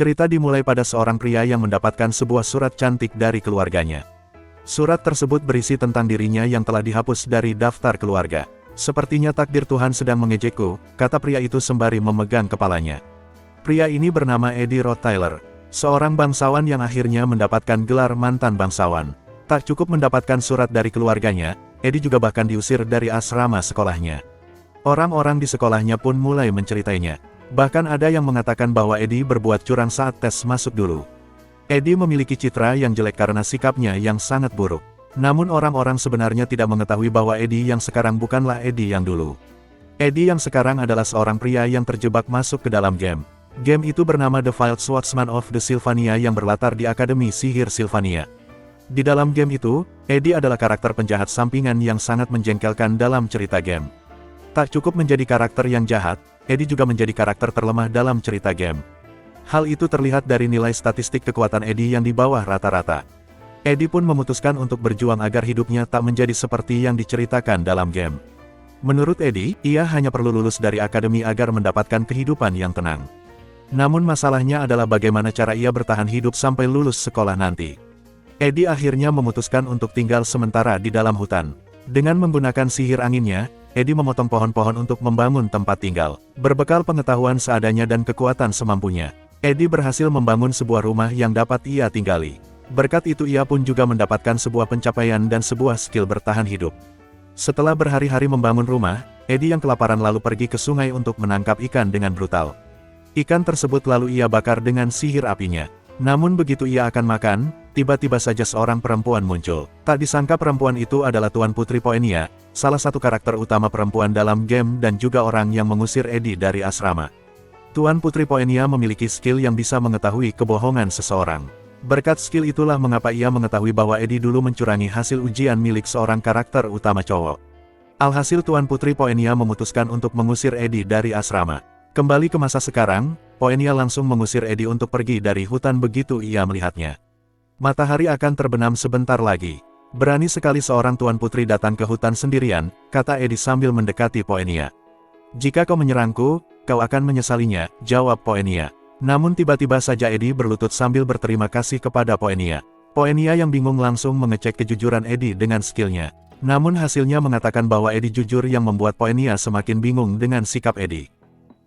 Cerita dimulai pada seorang pria yang mendapatkan sebuah surat cantik dari keluarganya. Surat tersebut berisi tentang dirinya yang telah dihapus dari daftar keluarga. Sepertinya takdir Tuhan sedang mengejekku, kata pria itu sembari memegang kepalanya. Pria ini bernama Eddie Rottweiler, seorang bangsawan yang akhirnya mendapatkan gelar mantan bangsawan. Tak cukup mendapatkan surat dari keluarganya, Eddie juga bahkan diusir dari asrama sekolahnya. Orang-orang di sekolahnya pun mulai menceritainya. Bahkan ada yang mengatakan bahwa Eddie berbuat curang saat tes masuk dulu. Eddie memiliki citra yang jelek karena sikapnya yang sangat buruk. Namun orang-orang sebenarnya tidak mengetahui bahwa Eddie yang sekarang bukanlah Eddie yang dulu. Eddie yang sekarang adalah seorang pria yang terjebak masuk ke dalam game. Game itu bernama The Wild Swordsman of the Sylvania yang berlatar di Akademi Sihir Sylvania. Di dalam game itu, Eddie adalah karakter penjahat sampingan yang sangat menjengkelkan dalam cerita game. Tak cukup menjadi karakter yang jahat, Eddie juga menjadi karakter terlemah dalam cerita game. Hal itu terlihat dari nilai statistik kekuatan Eddie yang di bawah rata-rata. Eddie pun memutuskan untuk berjuang agar hidupnya tak menjadi seperti yang diceritakan dalam game. Menurut Eddie, ia hanya perlu lulus dari akademi agar mendapatkan kehidupan yang tenang. Namun masalahnya adalah bagaimana cara ia bertahan hidup sampai lulus sekolah nanti. Eddie akhirnya memutuskan untuk tinggal sementara di dalam hutan. Dengan menggunakan sihir anginnya, Eddie memotong pohon-pohon untuk membangun tempat tinggal. Berbekal pengetahuan seadanya dan kekuatan semampunya, Eddie berhasil membangun sebuah rumah yang dapat ia tinggali. Berkat itu ia pun juga mendapatkan sebuah pencapaian dan sebuah skill bertahan hidup. Setelah berhari-hari membangun rumah, Eddie yang kelaparan lalu pergi ke sungai untuk menangkap ikan dengan brutal. Ikan tersebut lalu ia bakar dengan sihir apinya. Namun begitu ia akan makan, tiba-tiba saja seorang perempuan muncul. Tak disangka perempuan itu adalah Tuan Putri Poenia, salah satu karakter utama perempuan dalam game dan juga orang yang mengusir Eddie dari asrama. Tuan Putri Poenia memiliki skill yang bisa mengetahui kebohongan seseorang. Berkat skill itulah mengapa ia mengetahui bahwa Eddie dulu mencurangi hasil ujian milik seorang karakter utama cowok. Alhasil Tuan Putri Poenia memutuskan untuk mengusir Eddie dari asrama. Kembali ke masa sekarang, Poenia langsung mengusir Eddie untuk pergi dari hutan begitu ia melihatnya. Matahari akan terbenam sebentar lagi. Berani sekali seorang Tuan Putri datang ke hutan sendirian, kata Eddie sambil mendekati Poenia. Jika kau menyerangku, kau akan menyesalinya, jawab Poenia. Namun tiba-tiba saja Eddie berlutut sambil berterima kasih kepada Poenia. Poenia yang bingung langsung mengecek kejujuran Eddie dengan skillnya. Namun hasilnya mengatakan bahwa Eddie jujur yang membuat Poenia semakin bingung dengan sikap Eddie.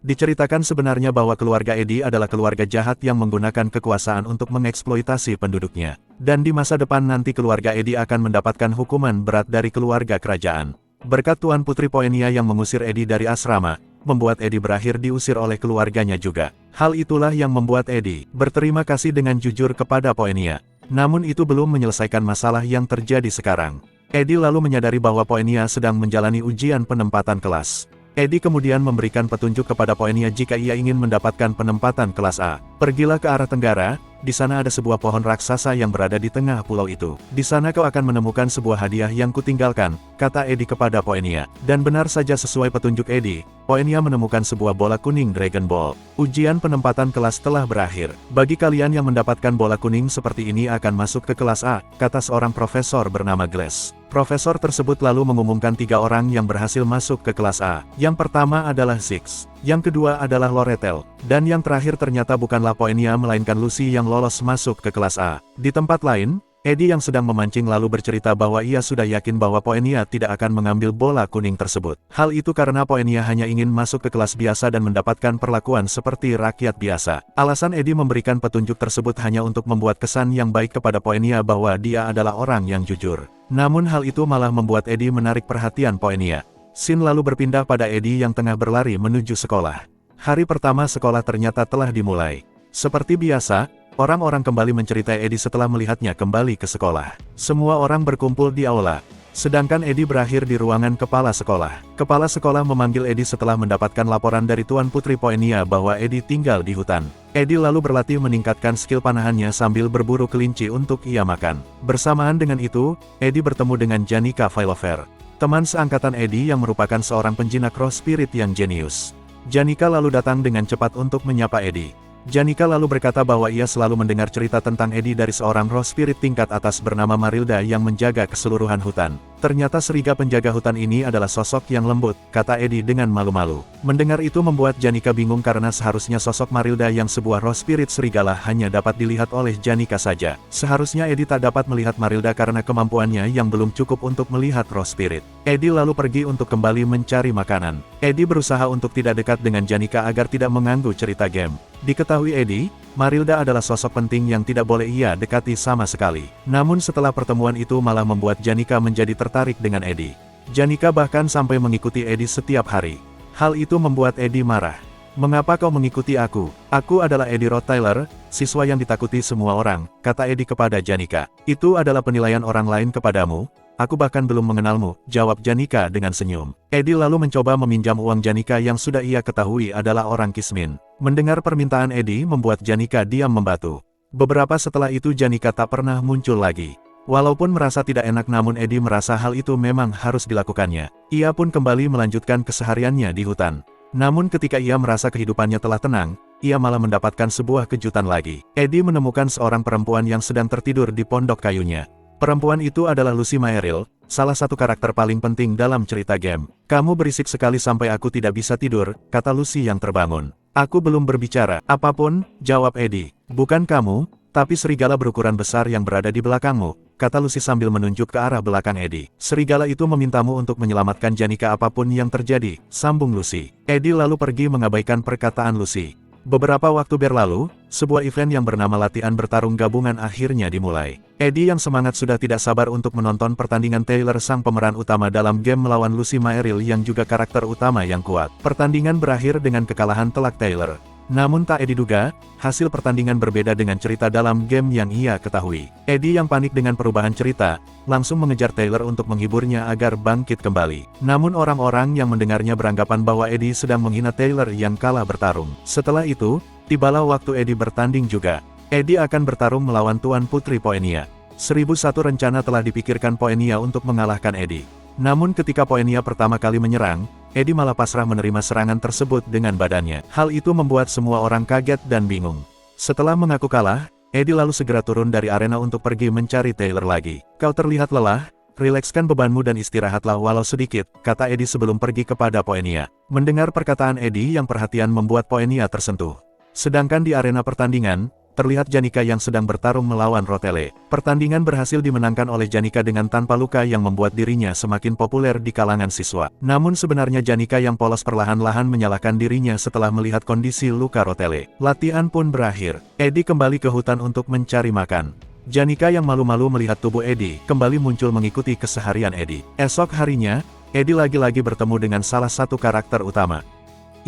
Diceritakan sebenarnya bahwa keluarga Eddie adalah keluarga jahat yang menggunakan kekuasaan untuk mengeksploitasi penduduknya. Dan di masa depan nanti keluarga Eddie akan mendapatkan hukuman berat dari keluarga kerajaan. Berkat Tuan Putri Poenia yang mengusir Eddie dari asrama, membuat Eddie berakhir diusir oleh keluarganya juga. Hal itulah yang membuat Eddie berterima kasih dengan jujur kepada Poenia. Namun itu belum menyelesaikan masalah yang terjadi sekarang. Eddie lalu menyadari bahwa Poenia sedang menjalani ujian penempatan kelas. Eddie kemudian memberikan petunjuk kepada Poenia jika ia ingin mendapatkan penempatan kelas A. Pergilah ke arah tenggara, di sana ada sebuah pohon raksasa yang berada di tengah pulau itu. Di sana kau akan menemukan sebuah hadiah yang kutinggalkan, kata Eddie kepada Poenia. Dan benar saja sesuai petunjuk Eddie, Poenia menemukan sebuah bola kuning Dragon Ball. Ujian penempatan kelas telah berakhir. Bagi kalian yang mendapatkan bola kuning seperti ini akan masuk ke kelas A, kata seorang profesor bernama Glass. Profesor tersebut lalu mengumumkan 3 orang yang berhasil masuk ke kelas A. Yang pertama adalah Ziggs, yang kedua adalah Loretel, dan yang terakhir ternyata bukanlah Poenia melainkan Lucy yang lolos masuk ke kelas A. Di tempat lain, Eddie yang sedang memancing lalu bercerita bahwa ia sudah yakin bahwa Poenia tidak akan mengambil bola kuning tersebut. Hal itu karena Poenia hanya ingin masuk ke kelas biasa dan mendapatkan perlakuan seperti rakyat biasa. Alasan Eddie memberikan petunjuk tersebut hanya untuk membuat kesan yang baik kepada Poenia bahwa dia adalah orang yang jujur. Namun hal itu malah membuat Eddie menarik perhatian Poenia. Scene lalu berpindah pada Eddie yang tengah berlari menuju sekolah. Hari pertama sekolah ternyata telah dimulai. Seperti biasa, orang-orang kembali menceritai Eddie setelah melihatnya kembali ke sekolah. Semua orang berkumpul di aula. Sedangkan Eddie berakhir di ruangan kepala sekolah. Kepala sekolah memanggil Eddie setelah mendapatkan laporan dari Tuan Putri Poenia bahwa Eddie tinggal di hutan. Eddie lalu berlatih meningkatkan skill panahannya sambil berburu kelinci untuk ia makan. Bersamaan dengan itu, Eddie bertemu dengan Janika Filover, teman seangkatan Eddie yang merupakan seorang penjinak roh spirit yang jenius. Janika lalu datang dengan cepat untuk menyapa Eddie. Janika lalu berkata bahwa ia selalu mendengar cerita tentang Eddie dari seorang roh spirit tingkat atas bernama Marilda yang menjaga keseluruhan hutan. Ternyata Seriga penjaga hutan ini adalah sosok yang lembut, kata Eddie dengan malu-malu. Mendengar itu membuat Janika bingung karena seharusnya sosok Marilda yang sebuah roh spirit serigala hanya dapat dilihat oleh Janika saja. Seharusnya Eddie tak dapat melihat Marilda karena kemampuannya yang belum cukup untuk melihat roh spirit. Eddie lalu pergi untuk kembali mencari makanan. Eddie berusaha untuk tidak dekat dengan Janika agar tidak mengganggu cerita game. Diketahui Eddie, Marilda adalah sosok penting yang tidak boleh ia dekati sama sekali. Namun setelah pertemuan itu malah membuat Janika menjadi tertarik dengan Eddie. Janika bahkan sampai mengikuti Eddie setiap hari. Hal itu membuat Eddie marah. "Mengapa kau mengikuti aku? Aku adalah Eddie Rottweiler, siswa yang ditakuti semua orang," kata Eddie kepada Janika. "Itu adalah penilaian orang lain kepadamu? Aku bahkan belum mengenalmu," jawab Janika dengan senyum. Eddie lalu mencoba meminjam uang Janika yang sudah ia ketahui adalah orang Kismin. Mendengar permintaan Eddie membuat Janika diam membatu. Beberapa setelah itu Janika tak pernah muncul lagi. Walaupun merasa tidak enak namun Eddie merasa hal itu memang harus dilakukannya. Ia pun kembali melanjutkan kesehariannya di hutan. Namun ketika ia merasa kehidupannya telah tenang, ia malah mendapatkan sebuah kejutan lagi. Eddie menemukan seorang perempuan yang sedang tertidur di pondok kayunya. Perempuan itu adalah Lucy Maeril, salah satu karakter paling penting dalam cerita game. "Kamu berisik sekali sampai aku tidak bisa tidur," kata Lucy yang terbangun. "Aku belum berbicara." "Apapun," jawab Eddie. "Bukan kamu, tapi serigala berukuran besar yang berada di belakangmu," kata Lucy sambil menunjuk ke arah belakang Eddie. "Serigala itu memintamu untuk menyelamatkan Janika apapun yang terjadi," sambung Lucy. Eddie lalu pergi mengabaikan perkataan Lucy. Beberapa waktu berlalu, sebuah event yang bernama latihan bertarung gabungan akhirnya dimulai. Eddie yang semangat sudah tidak sabar untuk menonton pertandingan Taylor sang pemeran utama dalam game melawan Lucy Maeril yang juga karakter utama yang kuat. Pertandingan berakhir dengan kekalahan telak Taylor. Namun tak Eddie duga, hasil pertandingan berbeda dengan cerita dalam game yang ia ketahui. Eddie yang panik dengan perubahan cerita, langsung mengejar Taylor untuk menghiburnya agar bangkit kembali. Namun orang-orang yang mendengarnya beranggapan bahwa Eddie sedang menghina Taylor yang kalah bertarung. Setelah itu, tibalah waktu Eddie bertanding juga. Eddie akan bertarung melawan Tuan Putri Poenia. 1001 rencana telah dipikirkan Poenia untuk mengalahkan Eddie. Namun ketika Poenia pertama kali menyerang, Eddie malah pasrah menerima serangan tersebut dengan badannya. Hal itu membuat semua orang kaget dan bingung. Setelah mengaku kalah, Eddie lalu segera turun dari arena untuk pergi mencari Taylor lagi. "Kau terlihat lelah, rilekskan bebanmu dan istirahatlah walau sedikit," kata Eddie sebelum pergi kepada Poenia. Mendengar perkataan Eddie yang perhatian membuat Poenia tersentuh. Sedangkan di arena pertandingan, terlihat Janika yang sedang bertarung melawan Rotele. Pertandingan berhasil dimenangkan oleh Janika dengan tanpa luka yang membuat dirinya semakin populer di kalangan siswa. Namun sebenarnya Janika yang polos perlahan-lahan menyalahkan dirinya setelah melihat kondisi luka Rotele. Latihan pun berakhir. Eddie kembali ke hutan untuk mencari makan. Janika yang malu-malu melihat tubuh Eddie kembali muncul mengikuti keseharian Eddie. Esok harinya, Eddie lagi-lagi bertemu dengan salah satu karakter utama.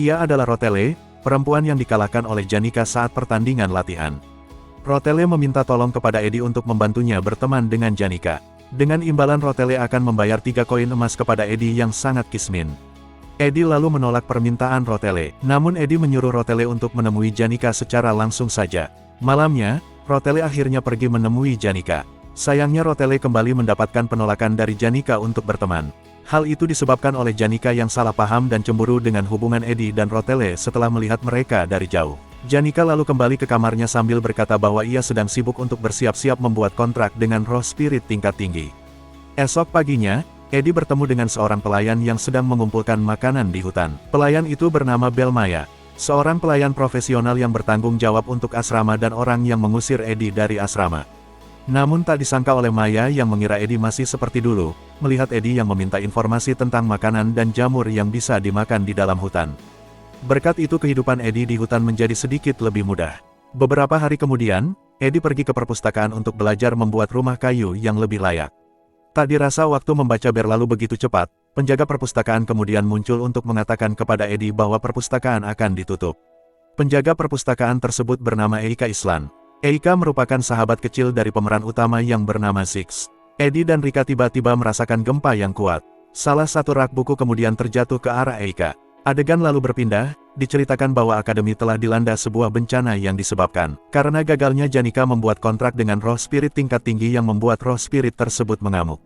Ia adalah Rotele, perempuan yang dikalahkan oleh Janika saat pertandingan latihan. Rotele meminta tolong kepada Eddie untuk membantunya berteman dengan Janika. Dengan imbalan Rotele akan membayar 3 koin emas kepada Eddie yang sangat kismin. Eddie lalu menolak permintaan Rotele. Namun Eddie menyuruh Rotele untuk menemui Janika secara langsung saja. Malamnya, Rotele akhirnya pergi menemui Janika. Sayangnya Rotele kembali mendapatkan penolakan dari Janika untuk berteman. Hal itu disebabkan oleh Janika yang salah paham dan cemburu dengan hubungan Eddie dan Rotele setelah melihat mereka dari jauh. Janika lalu kembali ke kamarnya sambil berkata bahwa ia sedang sibuk untuk bersiap-siap membuat kontrak dengan roh spirit tingkat tinggi. Esok paginya, Eddie bertemu dengan seorang pelayan yang sedang mengumpulkan makanan di hutan. Pelayan itu bernama Belmaya, seorang pelayan profesional yang bertanggung jawab untuk asrama dan orang yang mengusir Eddie dari asrama. Namun tak disangka oleh Maya yang mengira Eddie masih seperti dulu, melihat Eddie yang meminta informasi tentang makanan dan jamur yang bisa dimakan di dalam hutan. Berkat itu kehidupan Eddie di hutan menjadi sedikit lebih mudah. Beberapa hari kemudian, Eddie pergi ke perpustakaan untuk belajar membuat rumah kayu yang lebih layak. Tak dirasa waktu membaca berlalu begitu cepat, penjaga perpustakaan kemudian muncul untuk mengatakan kepada Eddie bahwa perpustakaan akan ditutup. Penjaga perpustakaan tersebut bernama Eika Islan. Eika merupakan sahabat kecil dari pemeran utama yang bernama Six. Eddie dan Rika tiba-tiba merasakan gempa yang kuat. Salah satu rak buku kemudian terjatuh ke arah Eika. Adegan lalu berpindah, diceritakan bahwa akademi telah dilanda sebuah bencana yang disebabkan karena gagalnya Janika membuat kontrak dengan roh spirit tingkat tinggi yang membuat roh spirit tersebut mengamuk.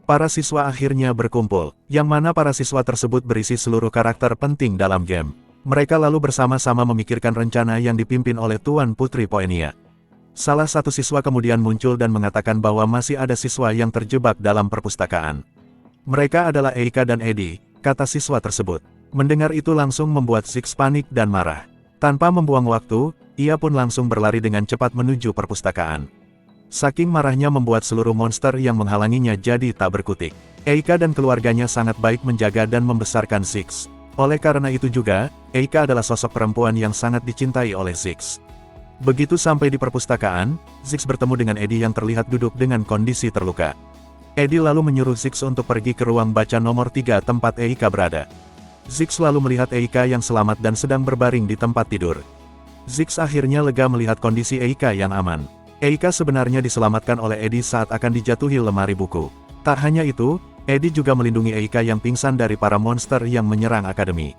Para siswa akhirnya berkumpul, yang mana para siswa tersebut berisi seluruh karakter penting dalam game. Mereka lalu bersama-sama memikirkan rencana yang dipimpin oleh Tuan Putri Poenia. Salah satu siswa kemudian muncul dan mengatakan bahwa masih ada siswa yang terjebak dalam perpustakaan. Mereka adalah Eika dan Eddie, kata siswa tersebut. Mendengar itu langsung membuat Ziggs panik dan marah. Tanpa membuang waktu, ia pun langsung berlari dengan cepat menuju perpustakaan. Saking marahnya membuat seluruh monster yang menghalanginya jadi tak berkutik. Eika dan keluarganya sangat baik menjaga dan membesarkan Ziggs. Oleh karena itu juga, Eika adalah sosok perempuan yang sangat dicintai oleh Ziggs. Begitu sampai di perpustakaan, Ziggs bertemu dengan Eddie yang terlihat duduk dengan kondisi terluka. Eddie lalu menyuruh Ziggs untuk pergi ke ruang baca nomor 3 tempat Eika berada. Ziggs lalu melihat Eika yang selamat dan sedang berbaring di tempat tidur. Ziggs akhirnya lega melihat kondisi Eika yang aman. Eika sebenarnya diselamatkan oleh Eddie saat akan dijatuhi lemari buku. Tak hanya itu, Eddie juga melindungi Eika yang pingsan dari para monster yang menyerang akademi.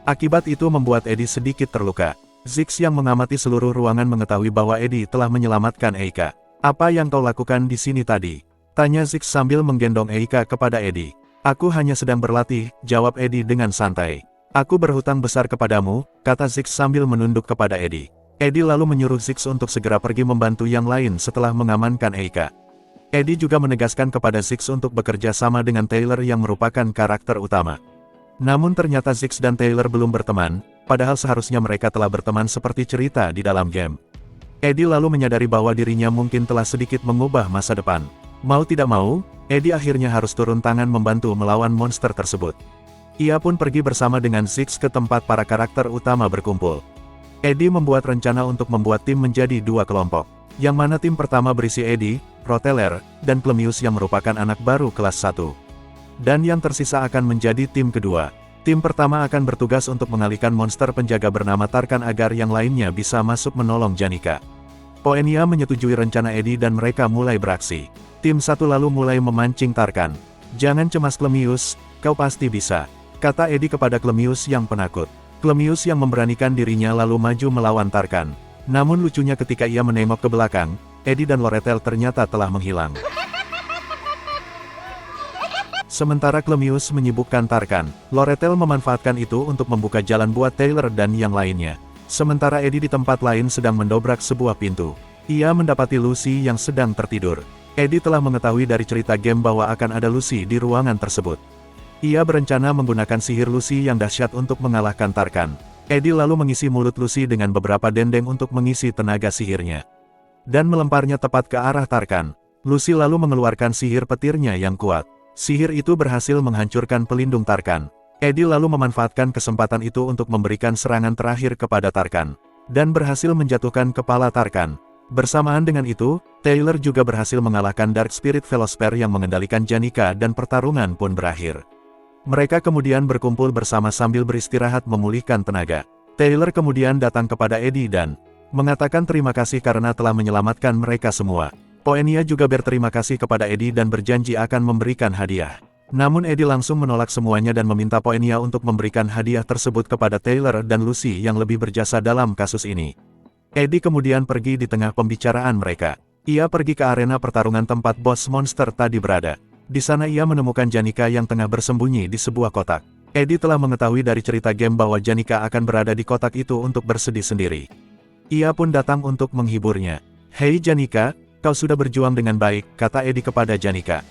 Akibat itu membuat Eddie sedikit terluka. Ziggs yang mengamati seluruh ruangan mengetahui bahwa Eddie telah menyelamatkan Eika. "Apa yang kau lakukan di sini tadi?" tanya Ziggs sambil menggendong Eika kepada Eddie. "Aku hanya sedang berlatih," jawab Eddie dengan santai. "Aku berhutang besar kepadamu," kata Ziggs sambil menunduk kepada Eddie. Eddie lalu menyuruh Ziggs untuk segera pergi membantu yang lain setelah mengamankan Eika. Eddie juga menegaskan kepada Ziggs untuk bekerja sama dengan Taylor yang merupakan karakter utama. Namun ternyata Ziggs dan Taylor belum berteman, padahal seharusnya mereka telah berteman seperti cerita di dalam game. Eddie lalu menyadari bahwa dirinya mungkin telah sedikit mengubah masa depan. Mau tidak mau, Eddie akhirnya harus turun tangan membantu melawan monster tersebut. Ia pun pergi bersama dengan Ziggs ke tempat para karakter utama berkumpul. Eddie membuat rencana untuk membuat tim menjadi 2 kelompok. Yang mana tim pertama berisi Eddie, Roteler, dan Clemius yang merupakan anak baru kelas 1. Dan yang tersisa akan menjadi tim kedua. Tim pertama akan bertugas untuk mengalihkan monster penjaga bernama Tarkan agar yang lainnya bisa masuk menolong Janika. Poenia menyetujui rencana Eddie dan mereka mulai beraksi. Tim 1 lalu mulai memancing Tarkan. "Jangan cemas Clemius, kau pasti bisa," kata Eddie kepada Clemius yang penakut. Clemius yang memberanikan dirinya lalu maju melawan Tarkan. Namun lucunya ketika ia menengok ke belakang, Eddie dan Loretel ternyata telah menghilang. Sementara Clemius menyibukkan Tarkan, Loretel memanfaatkan itu untuk membuka jalan buat Taylor dan yang lainnya. Sementara Eddie di tempat lain sedang mendobrak sebuah pintu. Ia mendapati Lucy yang sedang tertidur. Eddie telah mengetahui dari cerita game bahwa akan ada Lucy di ruangan tersebut. Ia berencana menggunakan sihir Lucy yang dahsyat untuk mengalahkan Tarkan. Eddie lalu mengisi mulut Lucy dengan beberapa dendeng untuk mengisi tenaga sihirnya. Dan melemparnya tepat ke arah Tarkan. Lucy lalu mengeluarkan sihir petirnya yang kuat. Sihir itu berhasil menghancurkan pelindung Tarkan. Eddie lalu memanfaatkan kesempatan itu untuk memberikan serangan terakhir kepada Tarkan. Dan berhasil menjatuhkan kepala Tarkan. Bersamaan dengan itu, Taylor juga berhasil mengalahkan Dark Spirit Velosphere yang mengendalikan Janika dan pertarungan pun berakhir. Mereka kemudian berkumpul bersama sambil beristirahat memulihkan tenaga. Taylor kemudian datang kepada Eddie dan mengatakan terima kasih karena telah menyelamatkan mereka semua. Poenia juga berterima kasih kepada Eddie dan berjanji akan memberikan hadiah. Namun Eddie langsung menolak semuanya dan meminta Poenia untuk memberikan hadiah tersebut kepada Taylor dan Lucy yang lebih berjasa dalam kasus ini. Eddie kemudian pergi di tengah pembicaraan mereka. Ia pergi ke arena pertarungan tempat bos monster tadi berada. Di sana ia menemukan Janika yang tengah bersembunyi di sebuah kotak. Eddie telah mengetahui dari cerita game bahwa Janika akan berada di kotak itu untuk bersedih sendiri. Ia pun datang untuk menghiburnya. "Hei Janika, kau sudah berjuang dengan baik," kata Eddie kepada Janika.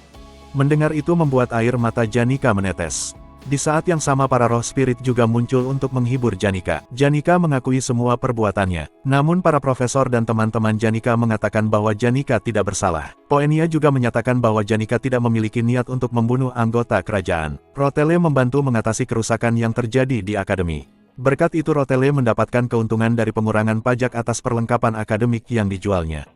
Mendengar itu membuat air mata Janika menetes. Di saat yang sama para roh spirit juga muncul untuk menghibur Janika. Janika mengakui semua perbuatannya. Namun para profesor dan teman-teman Janika mengatakan bahwa Janika tidak bersalah. Poenia juga menyatakan bahwa Janika tidak memiliki niat untuk membunuh anggota kerajaan. Rotele membantu mengatasi kerusakan yang terjadi di akademi. Berkat itu Rotele mendapatkan keuntungan dari pengurangan pajak atas perlengkapan akademik yang dijualnya.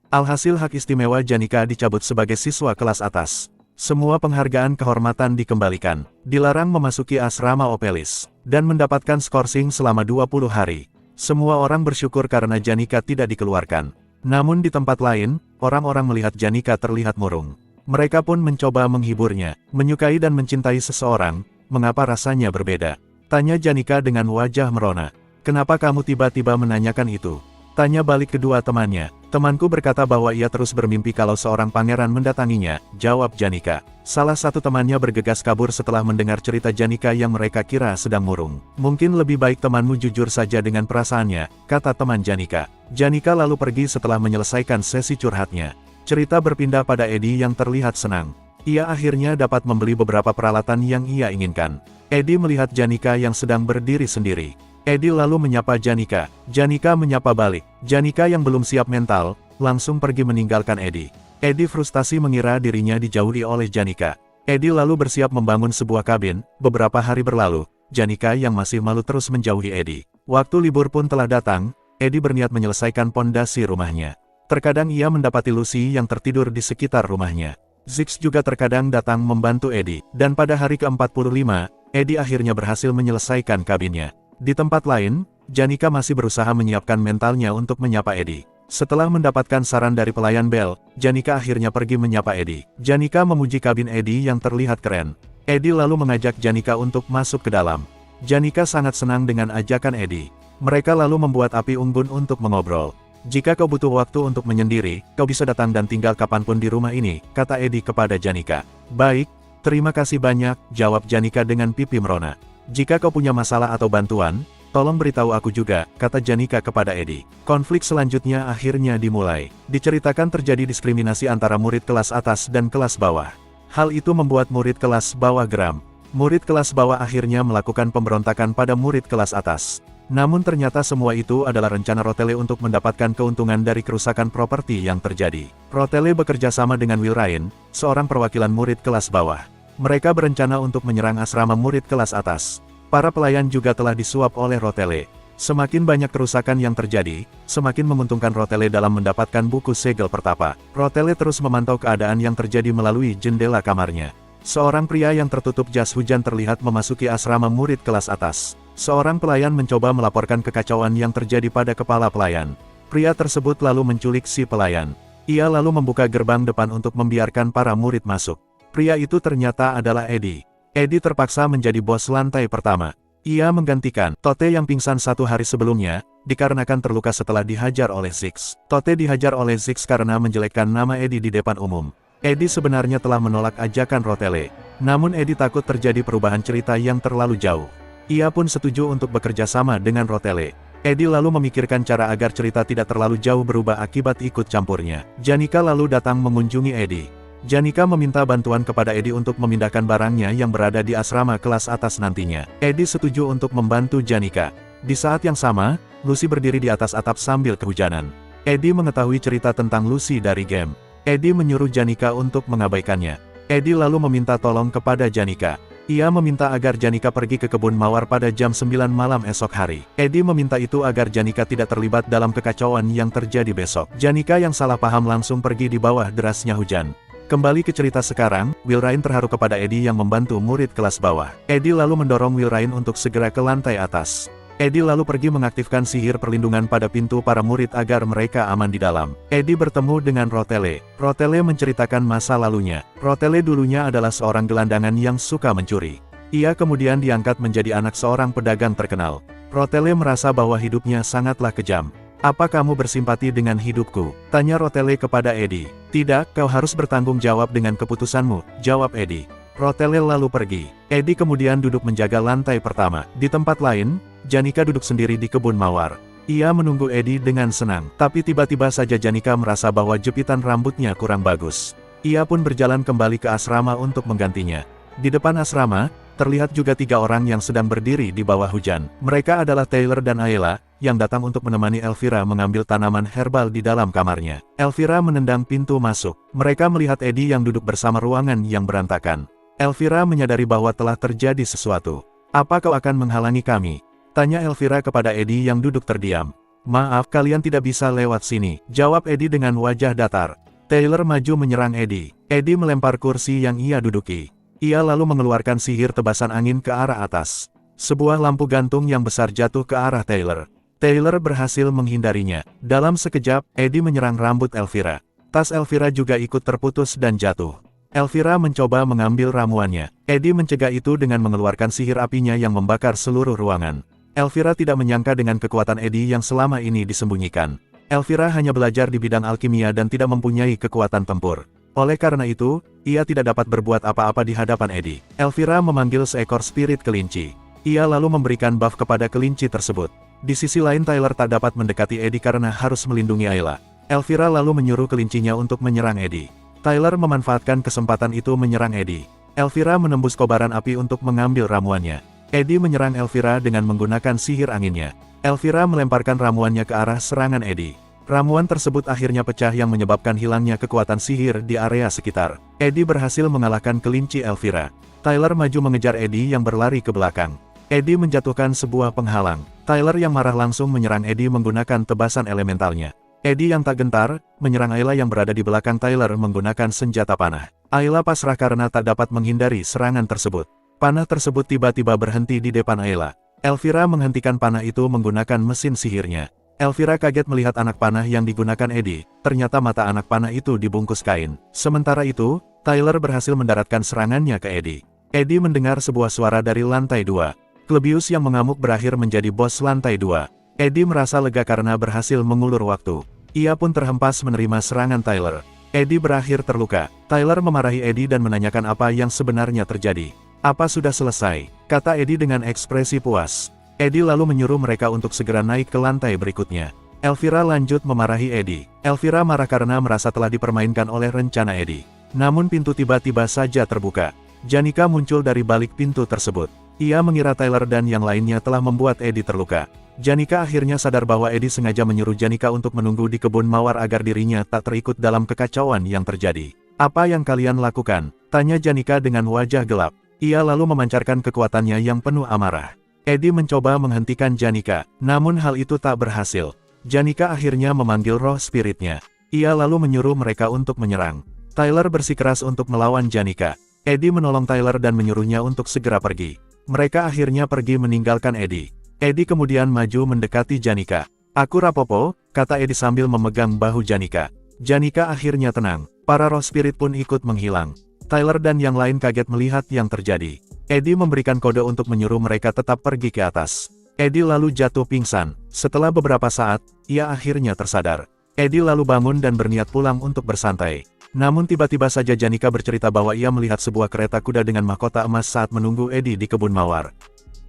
Alhasil hak istimewa Janika dicabut sebagai siswa kelas atas. Semua penghargaan kehormatan dikembalikan, dilarang memasuki asrama Opelis, dan mendapatkan skorsing selama 20 hari. Semua orang bersyukur karena Janika tidak dikeluarkan. Namun di tempat lain, orang-orang melihat Janika terlihat murung. Mereka pun mencoba menghiburnya, menyukai dan mencintai seseorang, mengapa rasanya berbeda? Tanya Janika dengan wajah merona. "Kenapa kamu tiba-tiba menanyakan itu?" Tanya balik kedua temannya. "Temanku berkata bahwa ia terus bermimpi kalau seorang pangeran mendatanginya," jawab Janika. Salah satu temannya bergegas kabur setelah mendengar cerita Janika yang mereka kira sedang murung. "Mungkin lebih baik temanmu jujur saja dengan perasaannya," kata teman Janika. Janika lalu pergi setelah menyelesaikan sesi curhatnya. Cerita berpindah pada Eddie yang terlihat senang. Ia akhirnya dapat membeli beberapa peralatan yang ia inginkan. Eddie melihat Janika yang sedang berdiri sendiri. Eddie lalu menyapa Janika. Janika menyapa balik. Janika yang belum siap mental, langsung pergi meninggalkan Eddie. Eddie frustasi mengira dirinya dijauhi oleh Janika. Eddie lalu bersiap membangun sebuah kabin. Beberapa hari berlalu, Janika yang masih malu terus menjauhi Eddie. Waktu libur pun telah datang, Eddie berniat menyelesaikan pondasi rumahnya. Terkadang ia mendapati Lucy yang tertidur di sekitar rumahnya. Ziggs juga terkadang datang membantu Eddie, dan pada hari ke-45, Eddie akhirnya berhasil menyelesaikan kabinnya. Di tempat lain, Janika masih berusaha menyiapkan mentalnya untuk menyapa Eddie. Setelah mendapatkan saran dari pelayan Bell, Janika akhirnya pergi menyapa Eddie. Janika memuji kabin Eddie yang terlihat keren. Eddie lalu mengajak Janika untuk masuk ke dalam. Janika sangat senang dengan ajakan Eddie. Mereka lalu membuat api unggun untuk mengobrol. Jika kau butuh waktu untuk menyendiri, kau bisa datang dan tinggal kapanpun di rumah ini, kata Eddie kepada Janika. Baik, terima kasih banyak, jawab Janika dengan pipi merona. Jika kau punya masalah atau bantuan, tolong beritahu aku juga, kata Janika kepada Eddie. Konflik selanjutnya akhirnya dimulai. Diceritakan terjadi diskriminasi antara murid kelas atas dan kelas bawah. Hal itu membuat murid kelas bawah geram. Murid kelas bawah akhirnya melakukan pemberontakan pada murid kelas atas. Namun ternyata semua itu adalah rencana Rotele untuk mendapatkan keuntungan dari kerusakan properti yang terjadi. Rotele bekerja sama dengan Will Ryan, seorang perwakilan murid kelas bawah. Mereka berencana untuk menyerang asrama murid kelas atas. Para pelayan juga telah disuap oleh Rotele. Semakin banyak kerusakan yang terjadi, semakin menguntungkan Rotele dalam mendapatkan buku segel pertapa. Rotele terus memantau keadaan yang terjadi melalui jendela kamarnya. Seorang pria yang tertutup jas hujan terlihat memasuki asrama murid kelas atas. Seorang pelayan mencoba melaporkan kekacauan yang terjadi pada kepala pelayan. Pria tersebut lalu menculik si pelayan. Ia lalu membuka gerbang depan untuk membiarkan para murid masuk. Pria itu ternyata adalah Eddie. Eddie terpaksa menjadi bos lantai pertama. Ia menggantikan Tote yang pingsan 1 hari sebelumnya, dikarenakan terluka setelah dihajar oleh Ziggs. Tote dihajar oleh Ziggs karena menjelekkan nama Eddie di depan umum. Eddie sebenarnya telah menolak ajakan Rotele. Namun Eddie takut terjadi perubahan cerita yang terlalu jauh. Ia pun setuju untuk bekerja sama dengan Rotele. Eddie lalu memikirkan cara agar cerita tidak terlalu jauh berubah akibat ikut campurnya. Janika lalu datang mengunjungi Eddie. Janika meminta bantuan kepada Eddie untuk memindahkan barangnya yang berada di asrama kelas atas nantinya. Eddie setuju untuk membantu Janika. Di saat yang sama, Lucy berdiri di atas atap sambil kehujanan. Eddie mengetahui cerita tentang Lucy dari game. Eddie menyuruh Janika untuk mengabaikannya. Eddie lalu meminta tolong kepada Janika. Ia meminta agar Janika pergi ke kebun mawar pada jam 9 malam esok hari. Eddie meminta itu agar Janika tidak terlibat dalam kekacauan yang terjadi besok. Janika yang salah paham langsung pergi di bawah derasnya hujan. Kembali ke cerita sekarang, Will Ryan terharu kepada Eddie yang membantu murid kelas bawah. Eddie lalu mendorong Will Ryan untuk segera ke lantai atas. Eddie lalu pergi mengaktifkan sihir perlindungan pada pintu para murid agar mereka aman di dalam. Eddie bertemu dengan Rotele. Rotele menceritakan masa lalunya. Rotele dulunya adalah seorang gelandangan yang suka mencuri. Ia kemudian diangkat menjadi anak seorang pedagang terkenal. Rotele merasa bahwa hidupnya sangatlah kejam. Apa kamu bersimpati dengan hidupku? Tanya Rotele kepada Eddie. Tidak, kau harus bertanggung jawab dengan keputusanmu, jawab Eddie. Rotele lalu pergi. Eddie kemudian duduk menjaga lantai pertama. Di tempat lain, Janika duduk sendiri di kebun mawar. Ia menunggu Eddie dengan senang. Tapi tiba-tiba saja Janika merasa bahwa jepitan rambutnya kurang bagus. Ia pun berjalan kembali ke asrama untuk menggantinya. Di depan asrama, terlihat juga 3 orang yang sedang berdiri di bawah hujan. Mereka adalah Taylor dan Ayla, yang datang untuk menemani Elvira mengambil tanaman herbal di dalam kamarnya. Elvira menendang pintu masuk. Mereka melihat Eddie yang duduk bersama ruangan yang berantakan. Elvira menyadari bahwa telah terjadi sesuatu. Apa kau akan menghalangi kami? Tanya Elvira kepada Eddie yang duduk terdiam. Maaf, kalian tidak bisa lewat sini, jawab Eddie dengan wajah datar. Taylor maju menyerang Eddie. Eddie melempar kursi yang ia duduki. Ia lalu mengeluarkan sihir tebasan angin ke arah atas. Sebuah lampu gantung yang besar jatuh ke arah Taylor. Taylor berhasil menghindarinya. Dalam sekejap, Eddie menyerang rambut Elvira. Tas Elvira juga ikut terputus dan jatuh. Elvira mencoba mengambil ramuannya. Eddie mencegah itu dengan mengeluarkan sihir apinya yang membakar seluruh ruangan. Elvira tidak menyangka dengan kekuatan Eddie yang selama ini disembunyikan. Elvira hanya belajar di bidang alkimia dan tidak mempunyai kekuatan tempur. Oleh karena itu, ia tidak dapat berbuat apa-apa di hadapan Eddie. Elvira memanggil seekor spirit kelinci. Ia lalu memberikan buff kepada kelinci tersebut. Di sisi lain Tyler tak dapat mendekati Eddie karena harus melindungi Ayla. Elvira lalu menyuruh kelincinya untuk menyerang Eddie. Tyler memanfaatkan kesempatan itu menyerang Eddie. Elvira menembus kobaran api untuk mengambil ramuannya. Eddie menyerang Elvira dengan menggunakan sihir anginnya. Elvira melemparkan ramuannya ke arah serangan Eddie. Ramuan tersebut akhirnya pecah yang menyebabkan hilangnya kekuatan sihir di area sekitar. Eddie berhasil mengalahkan kelinci Elvira. Tyler maju mengejar Eddie yang berlari ke belakang. Eddie menjatuhkan sebuah penghalang. Tyler yang marah langsung menyerang Eddie menggunakan tebasan elementalnya. Eddie yang tak gentar, menyerang Ayla yang berada di belakang Tyler menggunakan senjata panah. Ayla pasrah karena tak dapat menghindari serangan tersebut. Panah tersebut tiba-tiba berhenti di depan Ayla. Elvira menghentikan panah itu menggunakan mesin sihirnya. Elvira kaget melihat anak panah yang digunakan Eddie, ternyata mata anak panah itu dibungkus kain. Sementara itu, Tyler berhasil mendaratkan serangannya ke Eddie. Eddie mendengar sebuah suara dari lantai 2. Klebius yang mengamuk berakhir menjadi bos lantai 2. Eddie merasa lega karena berhasil mengulur waktu. Ia pun terhempas menerima serangan Tyler. Eddie berakhir terluka. Tyler memarahi Eddie dan menanyakan apa yang sebenarnya terjadi. "Apa sudah selesai?" kata Eddie dengan ekspresi puas. Eddie lalu menyuruh mereka untuk segera naik ke lantai berikutnya. Elvira lanjut memarahi Eddie. Elvira marah karena merasa telah dipermainkan oleh rencana Eddie. Namun pintu tiba-tiba saja terbuka. Janika muncul dari balik pintu tersebut. Ia mengira Tyler dan yang lainnya telah membuat Eddie terluka. Janika akhirnya sadar bahwa Eddie sengaja menyuruh Janika untuk menunggu di kebun mawar agar dirinya tak terikut dalam kekacauan yang terjadi. "Apa yang kalian lakukan?" tanya Janika dengan wajah gelap. Ia lalu memancarkan kekuatannya yang penuh amarah. Eddie mencoba menghentikan Janika, namun hal itu tak berhasil. Janika akhirnya memanggil roh spiritnya. Ia lalu menyuruh mereka untuk menyerang. Tyler bersikeras untuk melawan Janika. Eddie menolong Tyler dan menyuruhnya untuk segera pergi. Mereka akhirnya pergi meninggalkan Eddie. Eddie kemudian maju mendekati Janika. "Aku rapopo," kata Eddie sambil memegang bahu Janika. Janika akhirnya tenang. Para roh spirit pun ikut menghilang. Tyler dan yang lain kaget melihat yang terjadi. Eddie memberikan kode untuk menyuruh mereka tetap pergi ke atas. Eddie lalu jatuh pingsan. Setelah beberapa saat, ia akhirnya tersadar. Eddie lalu bangun dan berniat pulang untuk bersantai. Namun tiba-tiba saja Janika bercerita bahwa ia melihat sebuah kereta kuda dengan mahkota emas saat menunggu Eddie di kebun mawar.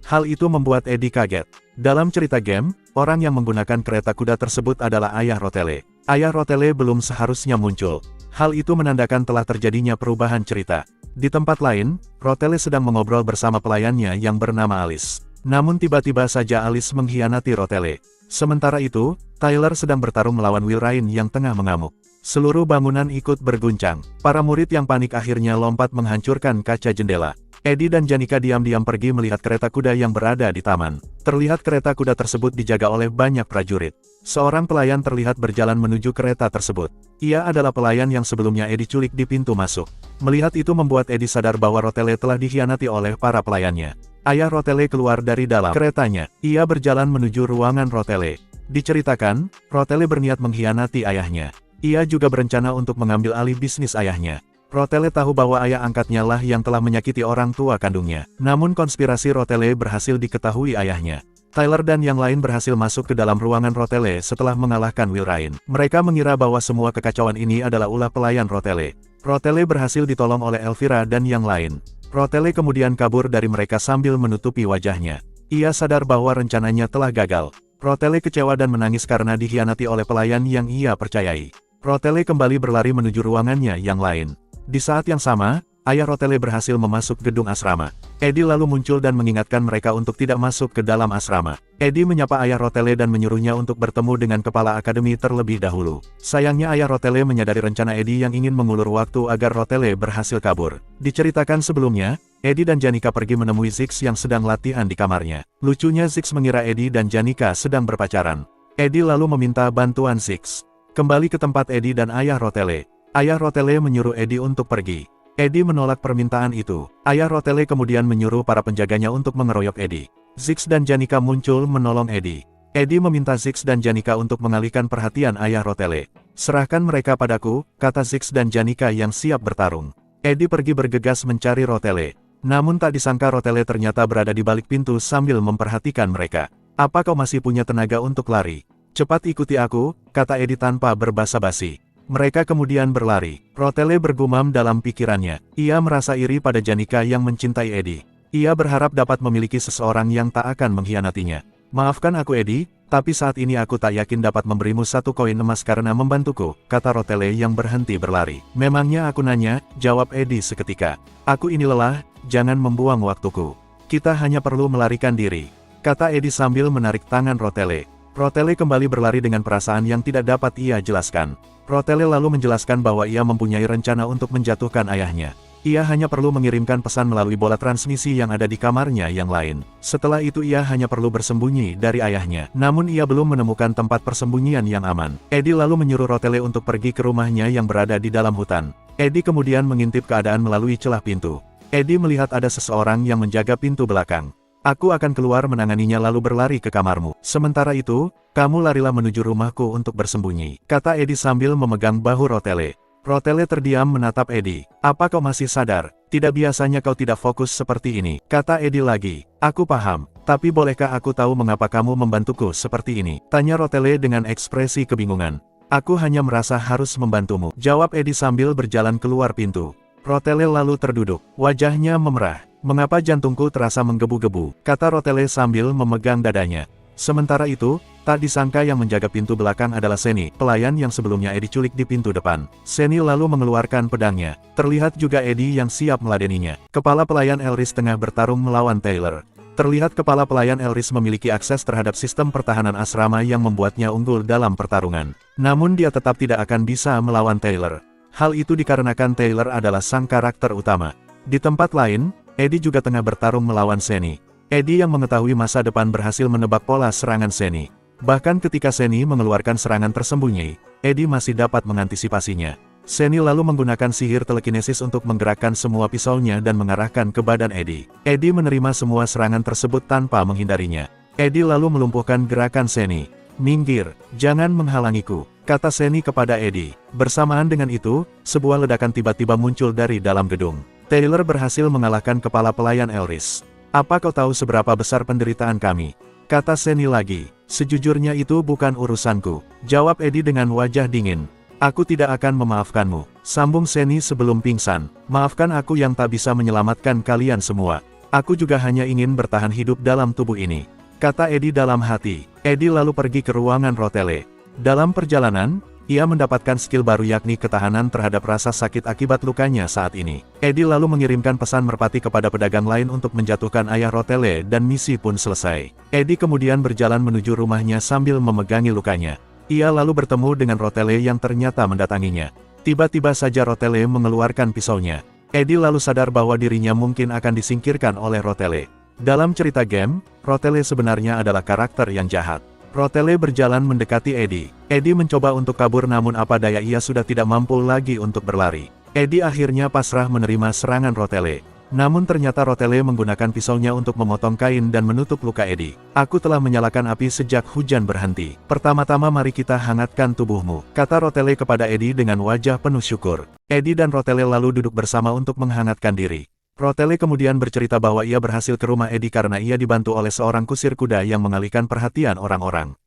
Hal itu membuat Eddie kaget. Dalam cerita game, orang yang menggunakan kereta kuda tersebut adalah Ayah Rotele. Ayah Rotele belum seharusnya muncul. Hal itu menandakan telah terjadinya perubahan cerita. Di tempat lain, Rotele sedang mengobrol bersama pelayannya yang bernama Alice. Namun tiba-tiba saja Alice mengkhianati Rotele. Sementara itu, Tyler sedang bertarung melawan Will Ryan yang tengah mengamuk. Seluruh bangunan ikut berguncang. Para murid yang panik akhirnya lompat menghancurkan kaca jendela. Eddie dan Janika diam-diam pergi melihat kereta kuda yang berada di taman. Terlihat kereta kuda tersebut dijaga oleh banyak prajurit. Seorang pelayan terlihat berjalan menuju kereta tersebut. Ia adalah pelayan yang sebelumnya Eddie culik di pintu masuk. Melihat itu membuat Eddie sadar bahwa Rotele telah dikhianati oleh para pelayannya. Ayah Rotele keluar dari dalam keretanya. Ia berjalan menuju ruangan Rotele. Diceritakan, Rotele berniat mengkhianati ayahnya. Ia juga berencana untuk mengambil alih bisnis ayahnya. Rotele tahu bahwa ayah angkatnya lah yang telah menyakiti orang tua kandungnya. Namun konspirasi Rotele berhasil diketahui ayahnya. Tyler dan yang lain berhasil masuk ke dalam ruangan Rotele setelah mengalahkan Will Ryan. Mereka mengira bahwa semua kekacauan ini adalah ulah pelayan Rotele. Rotele berhasil ditolong oleh Elvira dan yang lain. Rotele kemudian kabur dari mereka sambil menutupi wajahnya. Ia sadar bahwa rencananya telah gagal. Rotele kecewa dan menangis karena dikhianati oleh pelayan yang ia percayai. Rotele kembali berlari menuju ruangannya yang lain. Di saat yang sama, ayah Rotele berhasil memasuk gedung asrama. Eddie lalu muncul dan mengingatkan mereka untuk tidak masuk ke dalam asrama. Eddie menyapa ayah Rotele dan menyuruhnya untuk bertemu dengan kepala akademi terlebih dahulu. Sayangnya ayah Rotele menyadari rencana Eddie yang ingin mengulur waktu agar Rotele berhasil kabur. Diceritakan sebelumnya, Eddie dan Janika pergi menemui Ziggs yang sedang latihan di kamarnya. Lucunya Ziggs mengira Eddie dan Janika sedang berpacaran. Eddie lalu meminta bantuan Ziggs. Kembali ke tempat Eddie dan ayah Rotele. Ayah Rotele menyuruh Eddie untuk pergi. Eddie menolak permintaan itu. Ayah Rotele kemudian menyuruh para penjaganya untuk mengeroyok Eddie. Ziggs dan Janika muncul menolong Eddie. Eddie meminta Ziggs dan Janika untuk mengalihkan perhatian ayah Rotele. "Serahkan mereka padaku," kata Ziggs dan Janika yang siap bertarung. Eddie pergi bergegas mencari Rotele. Namun tak disangka Rotele ternyata berada di balik pintu sambil memperhatikan mereka. "Apa kau masih punya tenaga untuk lari? Cepat ikuti aku," kata Eddie tanpa berbasa-basi. Mereka kemudian berlari. Rotele bergumam dalam pikirannya. Ia merasa iri pada Janika yang mencintai Eddie. Ia berharap dapat memiliki seseorang yang tak akan mengkhianatinya. Maafkan aku Eddie, tapi saat ini aku tak yakin dapat memberimu 1 koin emas karena membantuku, kata Rotele yang berhenti berlari. Memangnya aku nanya, jawab Eddie seketika. Aku ini lelah, jangan membuang waktuku. Kita hanya perlu melarikan diri, kata Eddie sambil menarik tangan Rotele. Rotele kembali berlari dengan perasaan yang tidak dapat ia jelaskan. Rotele lalu menjelaskan bahwa ia mempunyai rencana untuk menjatuhkan ayahnya. Ia hanya perlu mengirimkan pesan melalui bola transmisi yang ada di kamarnya yang lain. Setelah itu ia hanya perlu bersembunyi dari ayahnya. Namun ia belum menemukan tempat persembunyian yang aman. Eddie lalu menyuruh Rotele untuk pergi ke rumahnya yang berada di dalam hutan. Eddie kemudian mengintip keadaan melalui celah pintu. Eddie melihat ada seseorang yang menjaga pintu belakang. Aku akan keluar menanganinya lalu berlari ke kamarmu. Sementara itu, kamu larilah menuju rumahku untuk bersembunyi, kata Eddie sambil memegang bahu Rotele. Rotele terdiam menatap Eddie. Apa kau masih sadar? Tidak biasanya kau tidak fokus seperti ini, kata Eddie lagi. Aku paham, tapi bolehkah aku tahu mengapa kamu membantuku seperti ini? Tanya Rotele dengan ekspresi kebingungan. Aku hanya merasa harus membantumu, jawab Eddie sambil berjalan keluar pintu. Rotele lalu terduduk, wajahnya memerah. Mengapa jantungku terasa menggebu-gebu, kata Rotele sambil memegang dadanya. Sementara itu, tak disangka yang menjaga pintu belakang adalah Seni, pelayan yang sebelumnya Eddie culik di pintu depan. Seni lalu mengeluarkan pedangnya. Terlihat juga Eddie yang siap meladeninya. Kepala pelayan Elris tengah bertarung melawan Taylor. Terlihat kepala pelayan Elris memiliki akses terhadap sistem pertahanan asrama yang membuatnya unggul dalam pertarungan. Namun dia tetap tidak akan bisa melawan Taylor. Hal itu dikarenakan Taylor adalah sang karakter utama. Di tempat lain, Eddie juga tengah bertarung melawan Seni. Eddie yang mengetahui masa depan berhasil menebak pola serangan Seni. Bahkan ketika Seni mengeluarkan serangan tersembunyi, Eddie masih dapat mengantisipasinya. Seni lalu menggunakan sihir telekinesis untuk menggerakkan semua pisaunya dan mengarahkan ke badan Eddie. Eddie menerima semua serangan tersebut tanpa menghindarinya. Eddie lalu melumpuhkan gerakan Seni. Minggir, jangan menghalangiku, kata Seni kepada Eddie. Bersamaan dengan itu, sebuah ledakan tiba-tiba muncul dari dalam gedung. Taylor berhasil mengalahkan kepala pelayan Elris. Apa kau tahu seberapa besar penderitaan kami? Kata Seni lagi. Sejujurnya itu bukan urusanku, jawab Eddie dengan wajah dingin. Aku tidak akan memaafkanmu, sambung Seni sebelum pingsan. Maafkan aku yang tak bisa menyelamatkan kalian semua. Aku juga hanya ingin bertahan hidup dalam tubuh ini, kata Eddie dalam hati. Eddie lalu pergi ke ruangan Rotele. Dalam perjalanan, ia mendapatkan skill baru yakni ketahanan terhadap rasa sakit akibat lukanya saat ini. Eddie lalu mengirimkan pesan merpati kepada pedagang lain untuk menjatuhkan ayah Rotele dan misi pun selesai. Eddie kemudian berjalan menuju rumahnya sambil memegangi lukanya. Ia lalu bertemu dengan Rotele yang ternyata mendatanginya. Tiba-tiba saja Rotele mengeluarkan pisaunya. Eddie lalu sadar bahwa dirinya mungkin akan disingkirkan oleh Rotele. Dalam cerita game, Rotele sebenarnya adalah karakter yang jahat. Rotele berjalan mendekati Eddie. Eddie mencoba untuk kabur namun apa daya ia sudah tidak mampu lagi untuk berlari. Eddie akhirnya pasrah menerima serangan Rotele. Namun ternyata Rotele menggunakan pisaunya untuk memotong kain dan menutup luka Eddie. Aku telah menyalakan api sejak hujan berhenti. Pertama-tama mari kita hangatkan tubuhmu, kata Rotele kepada Eddie dengan wajah penuh syukur. Eddie dan Rotele lalu duduk bersama untuk menghangatkan diri. Rotele kemudian bercerita bahwa ia berhasil ke rumah Eddie karena ia dibantu oleh seorang kusir kuda yang mengalihkan perhatian orang-orang.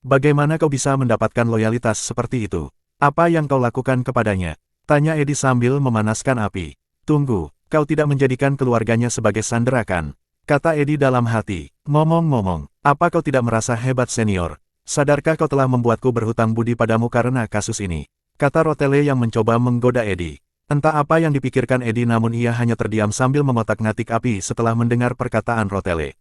Bagaimana kau bisa mendapatkan loyalitas seperti itu? Apa yang kau lakukan kepadanya? Tanya Eddie sambil memanaskan api. Tunggu, kau tidak menjadikan keluarganya sebagai sandera kan? Kata Eddie dalam hati. Ngomong-ngomong, apa kau tidak merasa hebat senior? Sadarkah kau telah membuatku berhutang budi padamu karena kasus ini? Kata Rotele yang mencoba menggoda Eddie. Entah apa yang dipikirkan Eddie namun ia hanya terdiam sambil mengotak-ngatik api setelah mendengar perkataan Rotele.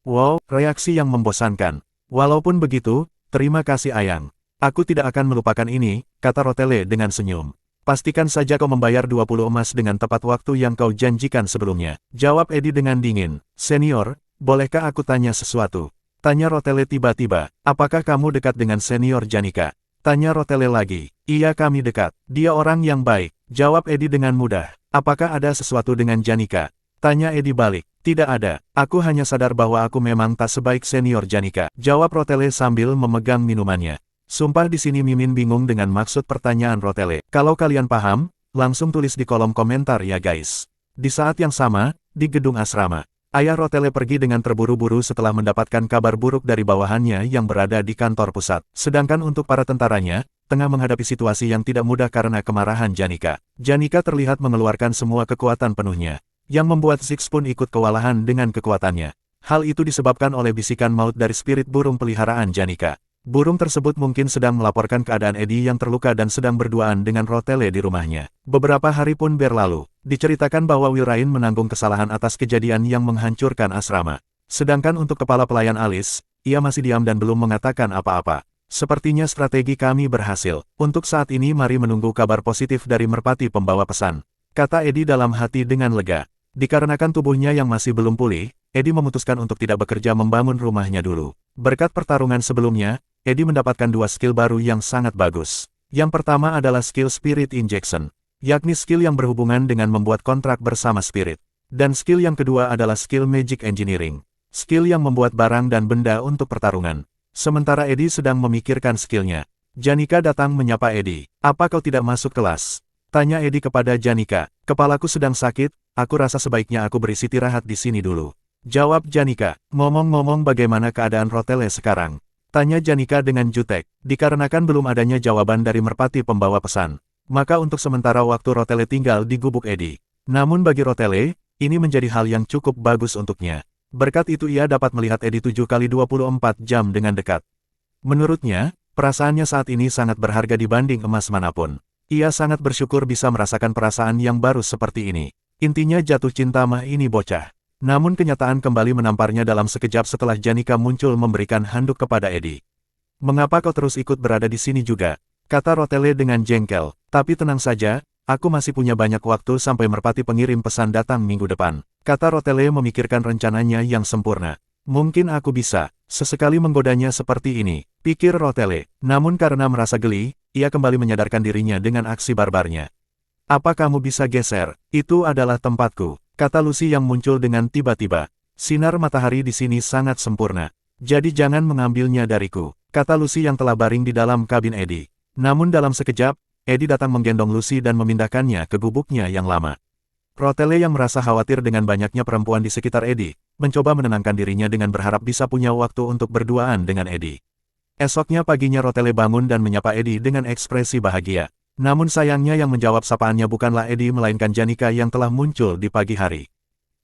Wow, reaksi yang membosankan. Walaupun begitu, terima kasih Ayang. Aku tidak akan melupakan ini, kata Rotele dengan senyum. Pastikan saja kau membayar 20 emas dengan tepat waktu yang kau janjikan sebelumnya. Jawab Eddie dengan dingin. Senior, bolehkah aku tanya sesuatu? Tanya Rotele tiba-tiba. Apakah kamu dekat dengan senior Janika? Tanya Rotele lagi. Iya kami dekat. Dia orang yang baik. Jawab Eddie dengan mudah. Apakah ada sesuatu dengan Janika? Tanya Eddie balik. Tidak ada. Aku hanya sadar bahwa aku memang tak sebaik senior Janika. Jawab Rotele sambil memegang minumannya. Sumpah di sini Mimin bingung dengan maksud pertanyaan Rotele. Kalau kalian paham, langsung tulis di kolom komentar ya guys. Di saat yang sama, di gedung asrama. Ayah Rotele pergi dengan terburu-buru setelah mendapatkan kabar buruk dari bawahannya yang berada di kantor pusat. Sedangkan untuk para tentaranya, tengah menghadapi situasi yang tidak mudah karena kemarahan Janika. Janika terlihat mengeluarkan semua kekuatan penuhnya, yang membuat Six pun ikut kewalahan dengan kekuatannya. Hal itu disebabkan oleh bisikan maut dari spirit burung peliharaan Janika. Burung tersebut mungkin sedang melaporkan keadaan Eddie yang terluka dan sedang berduaan dengan Rotele di rumahnya. Beberapa hari pun berlalu. Diceritakan bahwa Wilrain menanggung kesalahan atas kejadian yang menghancurkan asrama. Sedangkan untuk kepala pelayan Alice, ia masih diam dan belum mengatakan apa-apa. Sepertinya strategi kami berhasil. Untuk saat ini mari menunggu kabar positif dari merpati pembawa pesan, kata Eddie dalam hati dengan lega. Dikarenakan tubuhnya yang masih belum pulih, Eddie memutuskan untuk tidak bekerja membangun rumahnya dulu. Berkat pertarungan sebelumnya, Eddie mendapatkan 2 skill baru yang sangat bagus. Yang pertama adalah skill Spirit Injection, yakni skill yang berhubungan dengan membuat kontrak bersama spirit. Dan skill yang kedua adalah skill Magic Engineering, skill yang membuat barang dan benda untuk pertarungan. Sementara Eddie sedang memikirkan skillnya, Janika datang menyapa Eddie. Apa kau tidak masuk kelas? Tanya Eddie kepada Janika. Kepalaku sedang sakit, aku rasa sebaiknya aku beristirahat di sini dulu, jawab Janika. Ngomong-ngomong bagaimana keadaan Rotele sekarang? Tanya Janika dengan jutek. Dikarenakan belum adanya jawaban dari merpati pembawa pesan, maka untuk sementara waktu Rotele tinggal di gubuk Eddie. Namun bagi Rotele, ini menjadi hal yang cukup bagus untuknya. Berkat itu ia dapat melihat Eddie 7 kali 24 jam dengan dekat. Menurutnya, perasaannya saat ini sangat berharga dibanding emas manapun. Ia sangat bersyukur bisa merasakan perasaan yang baru seperti ini. Intinya jatuh cinta mah ini bocah. Namun kenyataan kembali menamparnya dalam sekejap setelah Janika muncul memberikan handuk kepada Eddie. Mengapa kau terus ikut berada di sini juga? Kata Rotele dengan jengkel. Tapi tenang saja, aku masih punya banyak waktu sampai merpati pengirim pesan datang minggu depan. Kata Rotele memikirkan rencananya yang sempurna. Mungkin aku bisa sesekali menggodanya seperti ini, pikir Rotele. Namun karena merasa geli, ia kembali menyadarkan dirinya dengan aksi barbarnya. Apa kamu bisa geser? Itu adalah tempatku, kata Lucy yang muncul dengan tiba-tiba. Sinar matahari di sini sangat sempurna, jadi jangan mengambilnya dariku, kata Lucy yang telah baring di dalam kabin Eddie. Namun dalam sekejap, Eddie datang menggendong Lucy dan memindahkannya ke gubuknya yang lama. Rotele yang merasa khawatir dengan banyaknya perempuan di sekitar Eddie, mencoba menenangkan dirinya dengan berharap bisa punya waktu untuk berduaan dengan Eddie. Esoknya paginya Rotele bangun dan menyapa Eddie dengan ekspresi bahagia. Namun sayangnya yang menjawab sapaannya bukanlah Eddie melainkan Janika yang telah muncul di pagi hari.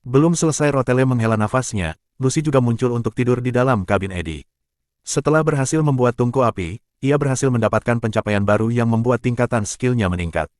Belum selesai Rotele menghela nafasnya, Lucy juga muncul untuk tidur di dalam kabin Eddie. Setelah berhasil membuat tungku api, ia berhasil mendapatkan pencapaian baru yang membuat tingkatan skillnya meningkat.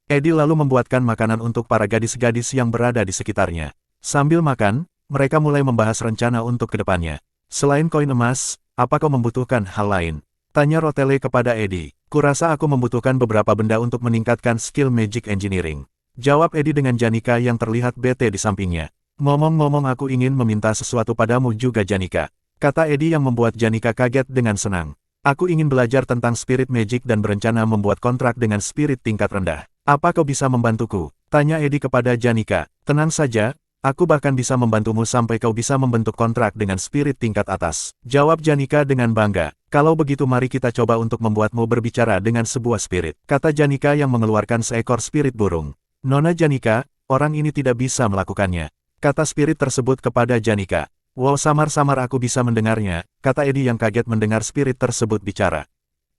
Eddie lalu membuatkan makanan untuk para gadis-gadis yang berada di sekitarnya. Sambil makan, mereka mulai membahas rencana untuk kedepannya. Selain koin emas, apa kau membutuhkan hal lain? Tanya Rotele kepada Eddie. Kurasa aku membutuhkan beberapa benda untuk meningkatkan skill Magic Engineering, jawab Eddie dengan Janika yang terlihat bete di sampingnya. Ngomong-ngomong aku ingin meminta sesuatu padamu juga Janika, kata Eddie yang membuat Janika kaget dengan senang. Aku ingin belajar tentang spirit magic dan berencana membuat kontrak dengan spirit tingkat rendah. Apa kau bisa membantuku? Tanya Eddie kepada Janika. Tenang saja, aku bahkan bisa membantumu sampai kau bisa membentuk kontrak dengan spirit tingkat atas, jawab Janika dengan bangga. Kalau begitu mari kita coba untuk membuatmu berbicara dengan sebuah spirit, kata Janika yang mengeluarkan seekor spirit burung. Nona Janika, orang ini tidak bisa melakukannya, kata spirit tersebut kepada Janika. Wow, samar-samar aku bisa mendengarnya, kata Eddie yang kaget mendengar spirit tersebut bicara.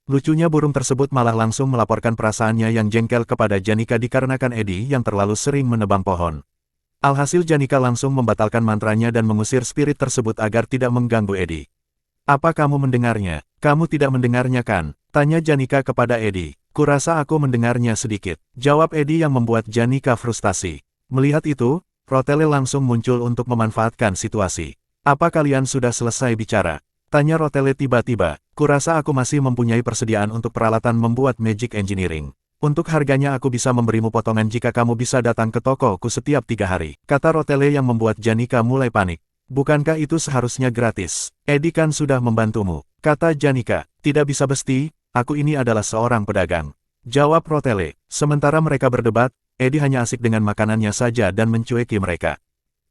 Lucunya burung tersebut malah langsung melaporkan perasaannya yang jengkel kepada Janika dikarenakan Eddie yang terlalu sering menebang pohon. Alhasil Janika langsung membatalkan mantranya dan mengusir spirit tersebut agar tidak mengganggu Eddie. Apa kamu mendengarnya? Kamu tidak mendengarnya kan? Tanya Janika kepada Eddie. Kurasa aku mendengarnya sedikit, jawab Eddie yang membuat Janika frustasi. Melihat itu, Rotele langsung muncul untuk memanfaatkan situasi. Apa kalian sudah selesai bicara? Tanya Rotele tiba-tiba. Kurasa aku masih mempunyai persediaan untuk peralatan membuat Magic Engineering. Untuk harganya aku bisa memberimu potongan jika kamu bisa datang ke tokoku setiap 3 hari, kata Rotele yang membuat Janika mulai panik. Bukankah itu seharusnya gratis? Eddie kan sudah membantumu, kata Janika. Tidak bisa besti, aku ini adalah seorang pedagang, jawab Rotele. Sementara mereka berdebat, Eddie hanya asik dengan makanannya saja dan mencueki mereka.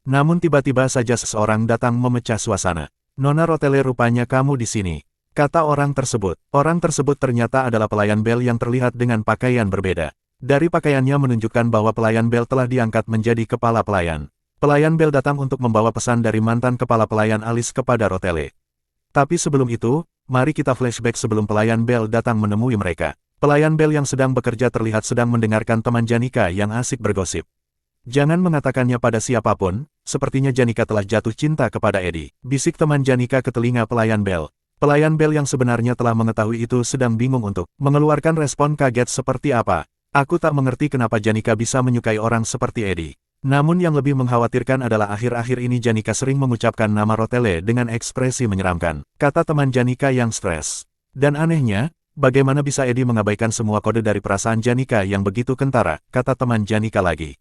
Namun tiba-tiba saja seseorang datang memecah suasana. Nona Rotele, rupanya kamu di sini, kata orang tersebut. Orang tersebut ternyata adalah pelayan Bel yang terlihat dengan pakaian berbeda. Dari pakaiannya menunjukkan bahwa pelayan Bel telah diangkat menjadi kepala pelayan. Pelayan Bel datang untuk membawa pesan dari mantan kepala pelayan Alice kepada Rotele. Tapi sebelum itu, mari kita flashback sebelum pelayan Bel datang menemui mereka. Pelayan Bel yang sedang bekerja terlihat sedang mendengarkan teman Janika yang asik bergosip. Jangan mengatakannya pada siapapun, sepertinya Janika telah jatuh cinta kepada Eddie. Bisik teman Janika ke telinga pelayan Bell. Pelayan Bell yang sebenarnya telah mengetahui itu sedang bingung untuk mengeluarkan respon kaget seperti apa. Aku tak mengerti kenapa Janika bisa menyukai orang seperti Eddie. Namun yang lebih mengkhawatirkan adalah akhir-akhir ini Janika sering mengucapkan nama Rotele dengan ekspresi menyeramkan, kata teman Janika yang stres. Dan anehnya, bagaimana bisa Eddie mengabaikan semua kode dari perasaan Janika yang begitu kentara, kata teman Janika lagi.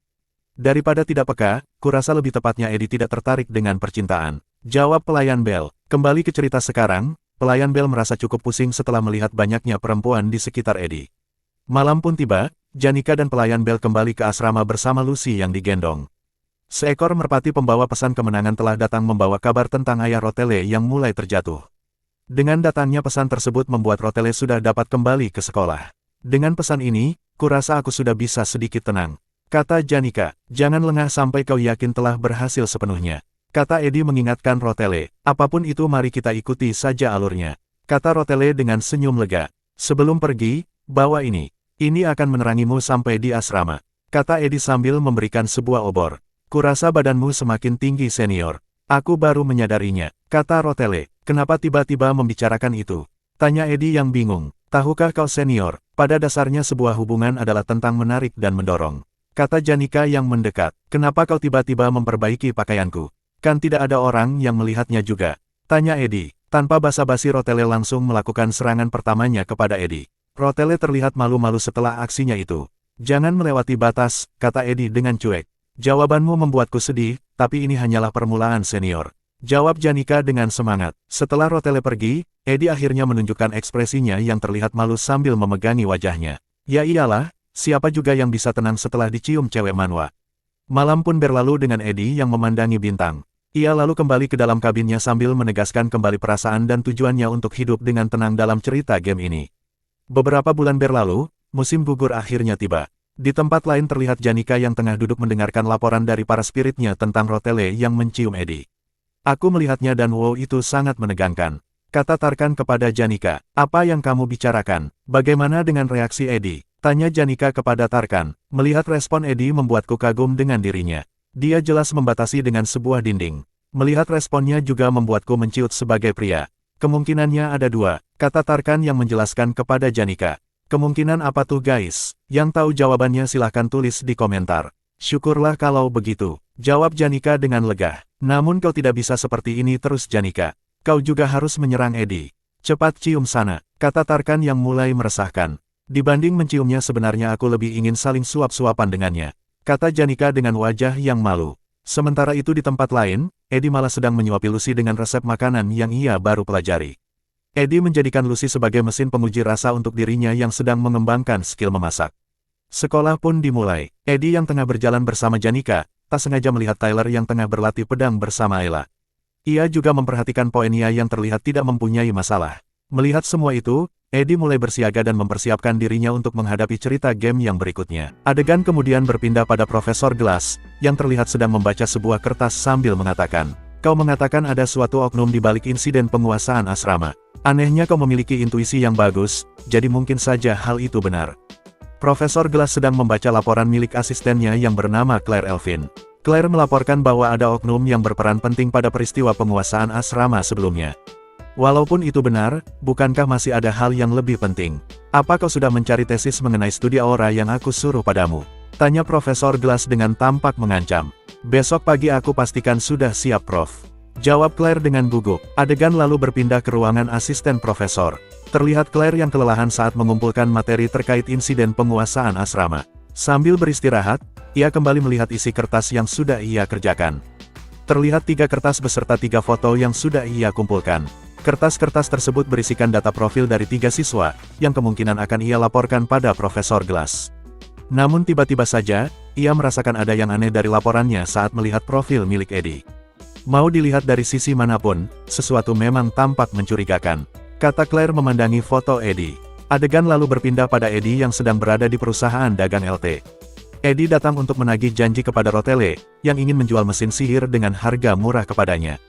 Daripada tidak peka, kurasa lebih tepatnya Eddie tidak tertarik dengan percintaan. Jawab pelayan Bell. Kembali ke cerita sekarang, pelayan Bell merasa cukup pusing setelah melihat banyaknya perempuan di sekitar Eddie. Malam pun tiba, Janika dan pelayan Bell kembali ke asrama bersama Lucy yang digendong. Seekor merpati pembawa pesan kemenangan telah datang membawa kabar tentang ayah Rotele yang mulai terjatuh. Dengan datangnya pesan tersebut membuat Rotele sudah dapat kembali ke sekolah. Dengan pesan ini, kurasa aku sudah bisa sedikit tenang, kata Janika. Jangan lengah sampai kau yakin telah berhasil sepenuhnya, kata Eddie mengingatkan Rotele. Apapun itu mari kita ikuti saja alurnya, kata Rotele dengan senyum lega. Sebelum pergi, bawa ini. Ini akan menerangimu sampai di asrama, kata Eddie sambil memberikan sebuah obor. Kurasa badanmu semakin tinggi senior. Aku baru menyadarinya, kata Rotele. Kenapa tiba-tiba membicarakan itu? Tanya Eddie yang bingung. Tahukah kau senior, pada dasarnya sebuah hubungan adalah tentang menarik dan mendorong, kata Janika yang mendekat. Kenapa kau tiba-tiba memperbaiki pakaianku? Kan tidak ada orang yang melihatnya juga, tanya Eddie. Tanpa basa-basi Rotele langsung melakukan serangan pertamanya kepada Eddie. Rotele terlihat malu-malu setelah aksinya itu. Jangan melewati batas, kata Eddie dengan cuek. Jawabanmu membuatku sedih, tapi ini hanyalah permulaan senior, jawab Janika dengan semangat. Setelah Rotele pergi, Eddie akhirnya menunjukkan ekspresinya yang terlihat malu sambil memegangi wajahnya. Ya iyalah, siapa juga yang bisa tenang setelah dicium cewek manwa. Malam pun berlalu dengan Eddie yang memandangi bintang. Ia lalu kembali ke dalam kabinnya sambil menegaskan kembali perasaan dan tujuannya untuk hidup dengan tenang dalam cerita game ini. Beberapa bulan berlalu, musim gugur akhirnya tiba. Di tempat lain terlihat Janika yang tengah duduk mendengarkan laporan dari para spiritnya tentang Rotele yang mencium Eddie. Aku melihatnya dan wow, itu sangat menegangkan, kata Tarkan kepada Janika. Apa yang kamu bicarakan? Bagaimana dengan reaksi Eddie? Tanya Janika kepada Tarkan. Melihat respon Eddie membuatku kagum dengan dirinya. Dia jelas membatasi dengan sebuah dinding. Melihat responnya juga membuatku menciut sebagai pria. Kemungkinannya ada dua, kata Tarkan yang menjelaskan kepada Janika. Kemungkinan apa tuh guys? Yang tahu jawabannya silahkan tulis di komentar. Syukurlah kalau begitu, jawab Janika dengan lega. Namun kau tidak bisa seperti ini terus Janika. Kau juga harus menyerang Eddie. Cepat cium sana, kata Tarkan yang mulai meresahkan. Dibanding menciumnya sebenarnya aku lebih ingin saling suap-suapan dengannya, kata Janika dengan wajah yang malu. Sementara itu di tempat lain, Eddie malah sedang menyuapi Lucy dengan resep makanan yang ia baru pelajari. Eddie menjadikan Lucy sebagai mesin penguji rasa untuk dirinya yang sedang mengembangkan skill memasak. Sekolah pun dimulai. Eddie yang tengah berjalan bersama Janika, tak sengaja melihat Tyler yang tengah berlatih pedang bersama Ella. Ia juga memperhatikan Poenia yang terlihat tidak mempunyai masalah. Melihat semua itu, Eddie mulai bersiaga dan mempersiapkan dirinya untuk menghadapi cerita game yang berikutnya. Adegan kemudian berpindah pada Profesor Glass, yang terlihat sedang membaca sebuah kertas sambil mengatakan, "Kau mengatakan ada suatu oknum di balik insiden penguasaan asrama. Anehnya kau memiliki intuisi yang bagus, jadi mungkin saja hal itu benar." Profesor Glass sedang membaca laporan milik asistennya yang bernama Claire Elvin. Claire melaporkan bahwa ada oknum yang berperan penting pada peristiwa penguasaan asrama sebelumnya. Walaupun itu benar, bukankah masih ada hal yang lebih penting? Apa kau sudah mencari tesis mengenai studi aura yang aku suruh padamu? Tanya Profesor Glass dengan tampak mengancam. Besok pagi aku pastikan sudah siap Prof. Jawab Claire dengan gugup. Adegan lalu berpindah ke ruangan asisten profesor. Terlihat Claire yang kelelahan saat mengumpulkan materi terkait insiden penguasaan asrama. Sambil beristirahat, ia kembali melihat isi kertas yang sudah ia kerjakan. Terlihat 3 kertas beserta 3 foto yang sudah ia kumpulkan. Kertas-kertas tersebut berisikan data profil dari 3 siswa, yang kemungkinan akan ia laporkan pada Profesor Glass. Namun tiba-tiba saja, ia merasakan ada yang aneh dari laporannya saat melihat profil milik Eddie. Mau dilihat dari sisi manapun, sesuatu memang tampak mencurigakan, kata Claire memandangi foto Eddie. Adegan lalu berpindah pada Eddie yang sedang berada di perusahaan dagang LT. Eddie datang untuk menagih janji kepada Rotele, yang ingin menjual mesin sihir dengan harga murah kepadanya.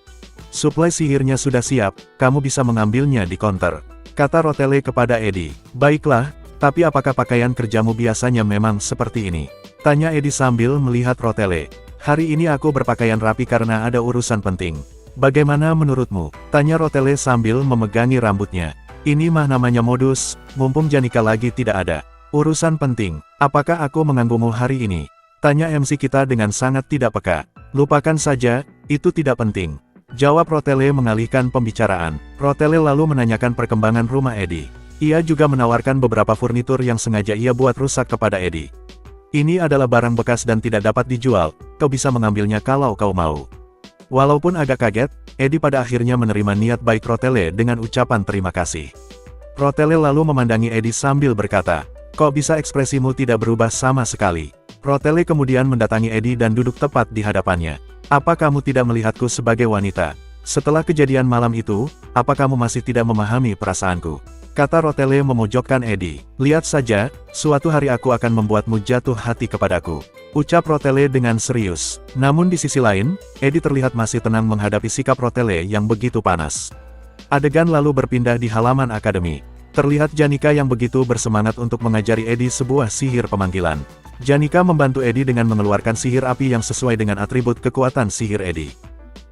Suplai sihirnya sudah siap, kamu bisa mengambilnya di konter, kata Rotele kepada Eddie. Baiklah, tapi apakah pakaian kerjamu biasanya memang seperti ini? Tanya Eddie sambil melihat Rotele. Hari ini aku berpakaian rapi karena ada urusan penting. Bagaimana menurutmu? Tanya Rotele sambil memegangi rambutnya. Ini mah namanya modus, mumpung Janika lagi tidak ada. Urusan penting, apakah aku mengganggumu hari ini? Tanya MC kita dengan sangat tidak peka. Lupakan saja, itu tidak penting. Jawab Rotele mengalihkan pembicaraan. Rotele lalu menanyakan perkembangan rumah Edi. Ia juga menawarkan beberapa furnitur yang sengaja ia buat rusak kepada Edi. Ini adalah barang bekas dan tidak dapat dijual, kau bisa mengambilnya kalau kau mau. Walaupun agak kaget, Edi pada akhirnya menerima niat baik Rotele dengan ucapan terima kasih. Rotele lalu memandangi Edi sambil berkata, kok bisa ekspresimu tidak berubah sama sekali? Rotele kemudian mendatangi Edi dan duduk tepat di hadapannya. Apa kamu tidak melihatku sebagai wanita? Setelah kejadian malam itu, apa kamu masih tidak memahami perasaanku? Kata Rotele memojokkan Edi. Lihat saja, suatu hari aku akan membuatmu jatuh hati kepadaku. Ucap Rotele dengan serius. Namun di sisi lain, Edi terlihat masih tenang menghadapi sikap Rotele yang begitu panas. Adegan lalu berpindah di halaman akademi. Terlihat Janika yang begitu bersemangat untuk mengajari Edi sebuah sihir pemanggilan. Janika membantu Edi dengan mengeluarkan sihir api yang sesuai dengan atribut kekuatan sihir Edi.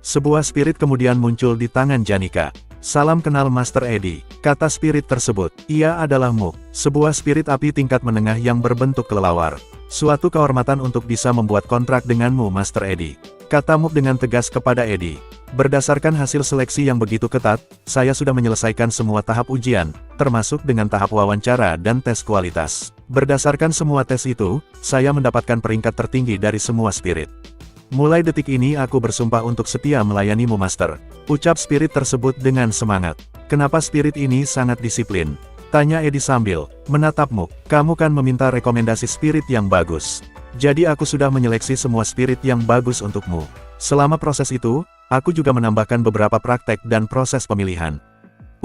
Sebuah spirit kemudian muncul di tangan Janika. Salam kenal Master Edi, kata spirit tersebut. Ia adalah Muk, sebuah spirit api tingkat menengah yang berbentuk kelelawar. Suatu kehormatan untuk bisa membuat kontrak denganmu Master Edi, kata Muk dengan tegas kepada Edi. Berdasarkan hasil seleksi yang begitu ketat, saya sudah menyelesaikan semua tahap ujian, termasuk dengan tahap wawancara dan tes kualitas. Berdasarkan semua tes itu, saya mendapatkan peringkat tertinggi dari semua spirit. Mulai detik ini aku bersumpah untuk setia melayanimu Master. Ucap spirit tersebut dengan semangat. Kenapa spirit ini sangat disiplin? Tanya Edi sambil menatapmu. Kamu kan meminta rekomendasi spirit yang bagus. Jadi aku sudah menyeleksi semua spirit yang bagus untukmu. Selama proses itu, aku juga menambahkan beberapa praktek dan proses pemilihan.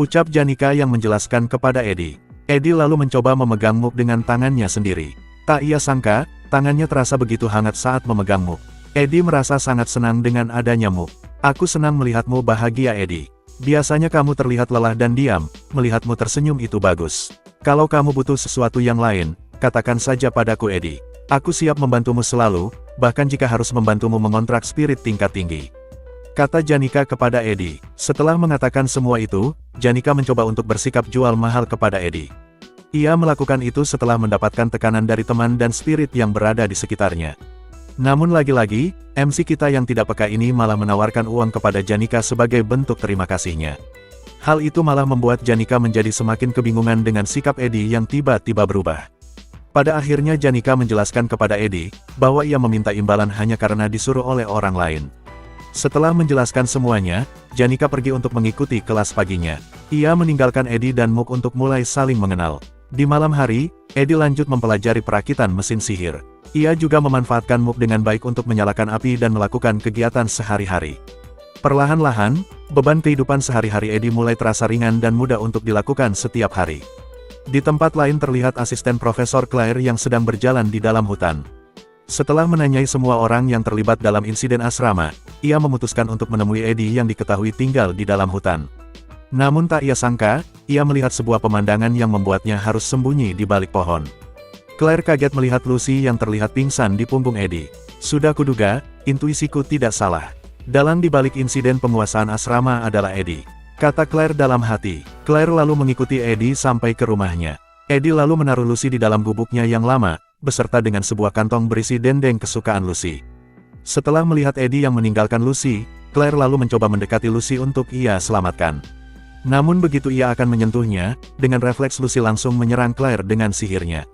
Ucap Janika yang menjelaskan kepada Edi. Edi lalu mencoba memegang Muk dengan tangannya sendiri. Tak ia sangka, tangannya terasa begitu hangat saat memegang Muk. Edi merasa sangat senang dengan adanya Muk. Aku senang melihatmu bahagia Edi. Biasanya kamu terlihat lelah dan diam, melihatmu tersenyum itu bagus. Kalau kamu butuh sesuatu yang lain, katakan saja padaku Edi. Aku siap membantumu selalu, bahkan jika harus membantumu mengontrak spirit tingkat tinggi. Kata Janika kepada Edi. Setelah mengatakan semua itu, Janika mencoba untuk bersikap jual mahal kepada Edi. Ia melakukan itu setelah mendapatkan tekanan dari teman dan spirit yang berada di sekitarnya. Namun lagi-lagi, MC kita yang tidak peka ini malah menawarkan uang kepada Janika sebagai bentuk terima kasihnya. Hal itu malah membuat Janika menjadi semakin kebingungan dengan sikap Edi yang tiba-tiba berubah. Pada akhirnya Janika menjelaskan kepada Edi, bahwa ia meminta imbalan hanya karena disuruh oleh orang lain. Setelah menjelaskan semuanya, Janika pergi untuk mengikuti kelas paginya. Ia meninggalkan Edi dan Muk untuk mulai saling mengenal. Di malam hari, Edi lanjut mempelajari perakitan mesin sihir. Ia juga memanfaatkan Muk dengan baik untuk menyalakan api dan melakukan kegiatan sehari-hari. Perlahan-lahan, beban kehidupan sehari-hari Edi mulai terasa ringan dan mudah untuk dilakukan setiap hari. Di tempat lain terlihat asisten Profesor Claire yang sedang berjalan di dalam hutan. Setelah menanyai semua orang yang terlibat dalam insiden asrama, ia memutuskan untuk menemui Edi yang diketahui tinggal di dalam hutan. Namun tak ia sangka, ia melihat sebuah pemandangan yang membuatnya harus sembunyi di balik pohon. Claire kaget melihat Lucy yang terlihat pingsan di punggung Edi. Sudah kuduga, intuisiku tidak salah. Dalang dibalik insiden penguasaan asrama adalah Edi, kata Claire dalam hati. Claire lalu mengikuti Edi sampai ke rumahnya. Edi lalu menaruh Lucy di dalam gubuknya yang lama, beserta dengan sebuah kantong berisi dendeng kesukaan Lucy. Setelah melihat Edi yang meninggalkan Lucy, Claire lalu mencoba mendekati Lucy untuk ia selamatkan. Namun begitu ia akan menyentuhnya, dengan refleks Lucy langsung menyerang Claire dengan sihirnya.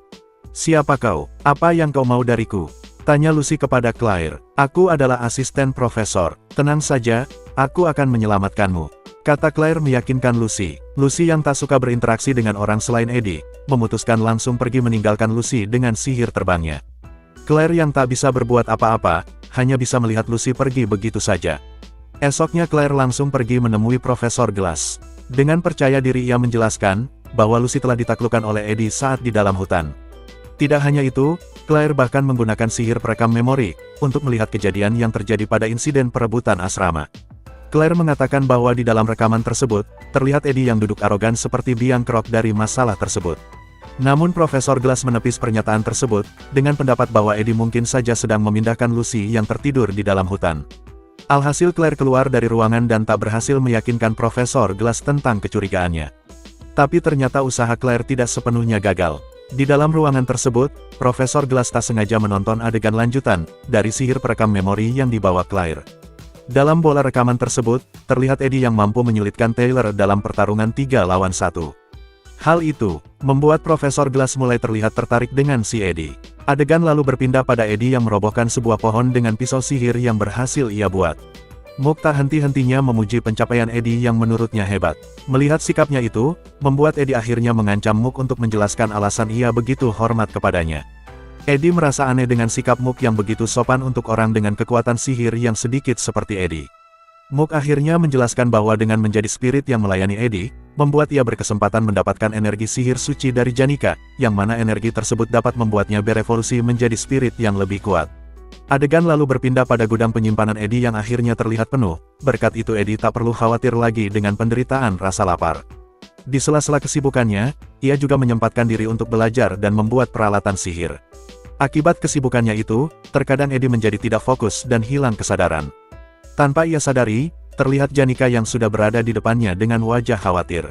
Siapa kau? Apa yang kau mau dariku? Tanya Lucy kepada Claire. Aku adalah asisten profesor. Tenang saja, aku akan menyelamatkanmu, kata Claire meyakinkan Lucy. Lucy yang tak suka berinteraksi dengan orang selain Edi, memutuskan langsung pergi meninggalkan Lucy dengan sihir terbangnya. Claire yang tak bisa berbuat apa-apa, hanya bisa melihat Lucy pergi begitu saja. Esoknya Claire langsung pergi menemui Profesor Glass. Dengan percaya diri ia menjelaskan, bahwa Lucy telah ditaklukkan oleh Edi saat di dalam hutan. Tidak hanya itu, Claire bahkan menggunakan sihir perekam memori, untuk melihat kejadian yang terjadi pada insiden perebutan asrama. Claire mengatakan bahwa di dalam rekaman tersebut, terlihat Edi yang duduk arogan seperti biang kerok dari masalah tersebut. Namun Profesor Glass menepis pernyataan tersebut, dengan pendapat bahwa Eddie mungkin saja sedang memindahkan Lucy yang tertidur di dalam hutan. Alhasil Claire keluar dari ruangan dan tak berhasil meyakinkan Profesor Glass tentang kecurigaannya. Tapi ternyata usaha Claire tidak sepenuhnya gagal. Di dalam ruangan tersebut, Profesor Glass tak sengaja menonton adegan lanjutan dari sihir perekam memori yang dibawa Claire. Dalam bola rekaman tersebut, terlihat Eddie yang mampu menyulitkan Taylor dalam pertarungan 3 lawan 1. Hal itu membuat Profesor Glass mulai terlihat tertarik dengan si Eddie. Adegan lalu berpindah pada Eddie yang merobohkan sebuah pohon dengan pisau sihir yang berhasil ia buat. Mook tak henti-hentinya memuji pencapaian Eddie yang menurutnya hebat. Melihat sikapnya itu, membuat Eddie akhirnya mengancam Mook untuk menjelaskan alasan ia begitu hormat kepadanya. Eddie merasa aneh dengan sikap Mook yang begitu sopan untuk orang dengan kekuatan sihir yang sedikit seperti Eddie. Mook akhirnya menjelaskan bahwa dengan menjadi spirit yang melayani Eddie, membuat ia berkesempatan mendapatkan energi sihir suci dari Janika, yang mana energi tersebut dapat membuatnya berevolusi menjadi spirit yang lebih kuat. Adegan lalu berpindah pada gudang penyimpanan Eddie yang akhirnya terlihat penuh, berkat itu Eddie tak perlu khawatir lagi dengan penderitaan rasa lapar. Di sela-sela kesibukannya, ia juga menyempatkan diri untuk belajar dan membuat peralatan sihir. Akibat kesibukannya itu, terkadang Eddie menjadi tidak fokus dan hilang kesadaran. Tanpa ia sadari, terlihat Janika yang sudah berada di depannya dengan wajah khawatir.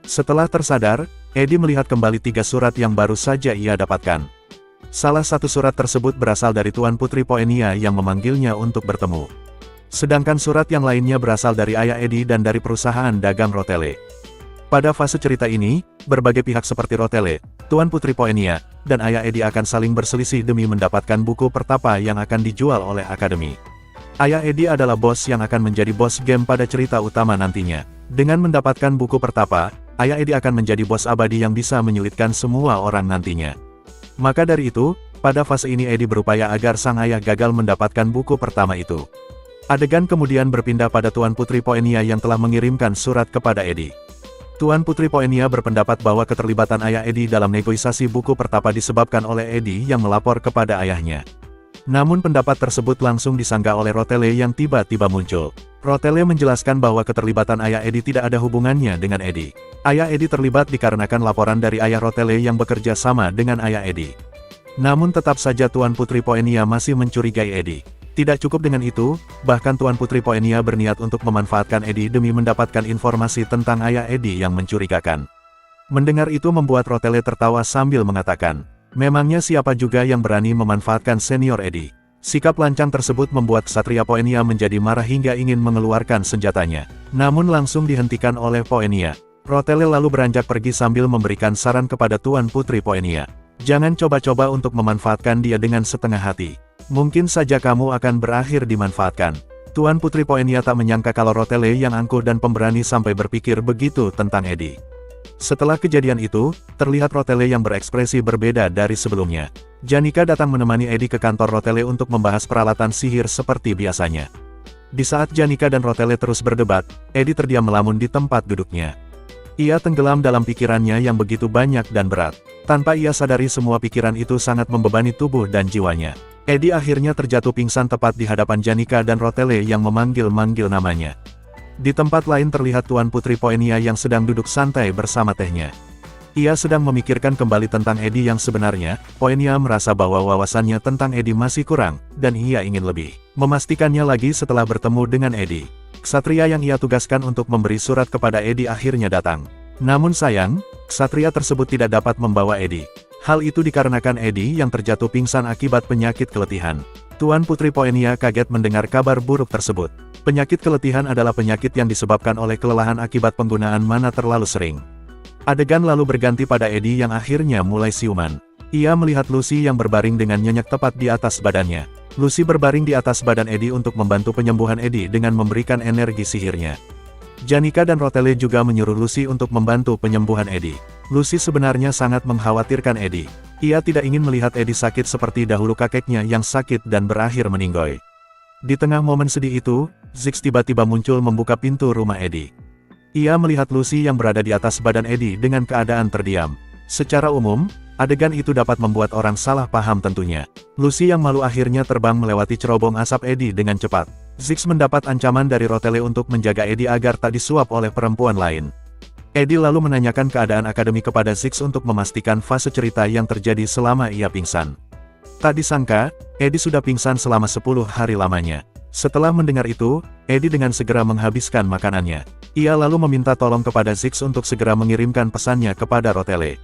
Setelah tersadar, Eddie melihat kembali 3 surat yang baru saja ia dapatkan. Salah satu surat tersebut berasal dari Tuan Putri Poenia yang memanggilnya untuk bertemu. Sedangkan surat yang lainnya berasal dari ayah Eddie dan dari perusahaan dagang Rotele. Pada fase cerita ini, berbagai pihak seperti Rotele, Tuan Putri Poenia, dan ayah Eddie akan saling berselisih demi mendapatkan buku pertapa yang akan dijual oleh Akademi. Ayah Eddie adalah bos yang akan menjadi bos game pada cerita utama nantinya. Dengan mendapatkan buku pertapa, ayah Eddie akan menjadi bos abadi yang bisa menyulitkan semua orang nantinya. Maka dari itu, pada fase ini Eddie berupaya agar sang ayah gagal mendapatkan buku pertama itu. Adegan kemudian berpindah pada Tuan Putri Poenia yang telah mengirimkan surat kepada Eddie. Tuan Putri Poenia berpendapat bahwa keterlibatan ayah Eddie dalam negosiasi buku pertapa disebabkan oleh Eddie yang melapor kepada ayahnya. Namun pendapat tersebut langsung disanggah oleh Rotele yang tiba-tiba muncul. Rotele menjelaskan bahwa keterlibatan ayah Eddie tidak ada hubungannya dengan Eddie. Ayah Eddie terlibat dikarenakan laporan dari ayah Rotele yang bekerja sama dengan ayah Eddie. Namun tetap saja Tuan Putri Poenia masih mencurigai Eddie. Tidak cukup dengan itu, bahkan Tuan Putri Poenia berniat untuk memanfaatkan Eddie demi mendapatkan informasi tentang ayah Eddie yang mencurigakan. Mendengar itu membuat Rotele tertawa sambil mengatakan, memangnya siapa juga yang berani memanfaatkan senior Eddie? Sikap lancang tersebut membuat Ksatria Poenia menjadi marah hingga ingin mengeluarkan senjatanya. Namun langsung dihentikan oleh Poenia. Rotele lalu beranjak pergi sambil memberikan saran kepada Tuan Putri Poenia. Jangan coba-coba untuk memanfaatkan dia dengan setengah hati. Mungkin saja kamu akan berakhir dimanfaatkan. Tuan Putri Poenia tak menyangka kalau Rotele yang angkuh dan pemberani sampai berpikir begitu tentang Eddie. Setelah kejadian itu, terlihat Rotele yang berekspresi berbeda dari sebelumnya. Janika datang menemani Eddie ke kantor Rotele untuk membahas peralatan sihir seperti biasanya. Di saat Janika dan Rotele terus berdebat, Eddie terdiam melamun di tempat duduknya. Ia tenggelam dalam pikirannya yang begitu banyak dan berat. Tanpa ia sadari semua pikiran itu sangat membebani tubuh dan jiwanya. Eddie akhirnya terjatuh pingsan tepat di hadapan Janika dan Rotele yang memanggil-manggil namanya. Di tempat lain terlihat Tuan Putri Poenia yang sedang duduk santai bersama tehnya. Ia sedang memikirkan kembali tentang Eddie yang sebenarnya. Poenia merasa bahwa wawasannya tentang Eddie masih kurang, dan ia ingin lebih memastikannya lagi setelah bertemu dengan Eddie. Ksatria yang ia tugaskan untuk memberi surat kepada Eddie akhirnya datang. Namun sayang, ksatria tersebut tidak dapat membawa Eddie. Hal itu dikarenakan Eddie yang terjatuh pingsan akibat penyakit keletihan. Tuan Putri Poenia kaget mendengar kabar buruk tersebut. Penyakit keletihan adalah penyakit yang disebabkan oleh kelelahan akibat penggunaan mana terlalu sering. Adegan lalu berganti pada Eddie yang akhirnya mulai siuman. Ia melihat Lucy yang berbaring dengan nyenyak tepat di atas badannya. Lucy berbaring di atas badan Eddie untuk membantu penyembuhan Eddie dengan memberikan energi sihirnya. Janika dan Rotele juga menyuruh Lucy untuk membantu penyembuhan Eddie. Lucy sebenarnya sangat mengkhawatirkan Eddie. Ia tidak ingin melihat Eddie sakit seperti dahulu kakeknya yang sakit dan berakhir meninggoy. Di tengah momen sedih itu, Zix tiba-tiba muncul membuka pintu rumah Eddie. Ia melihat Lucy yang berada di atas badan Eddie dengan keadaan terdiam. Secara umum, adegan itu dapat membuat orang salah paham tentunya. Lucy yang malu akhirnya terbang melewati cerobong asap Eddie dengan cepat. Zix mendapat ancaman dari Rotele untuk menjaga Eddie agar tak disuap oleh perempuan lain. Eddie lalu menanyakan keadaan akademi kepada Ziggs untuk memastikan fase cerita yang terjadi selama ia pingsan. Tak disangka, Eddie sudah pingsan selama 10 hari lamanya. Setelah mendengar itu, Eddie dengan segera menghabiskan makanannya. Ia lalu meminta tolong kepada Ziggs untuk segera mengirimkan pesannya kepada Rotele.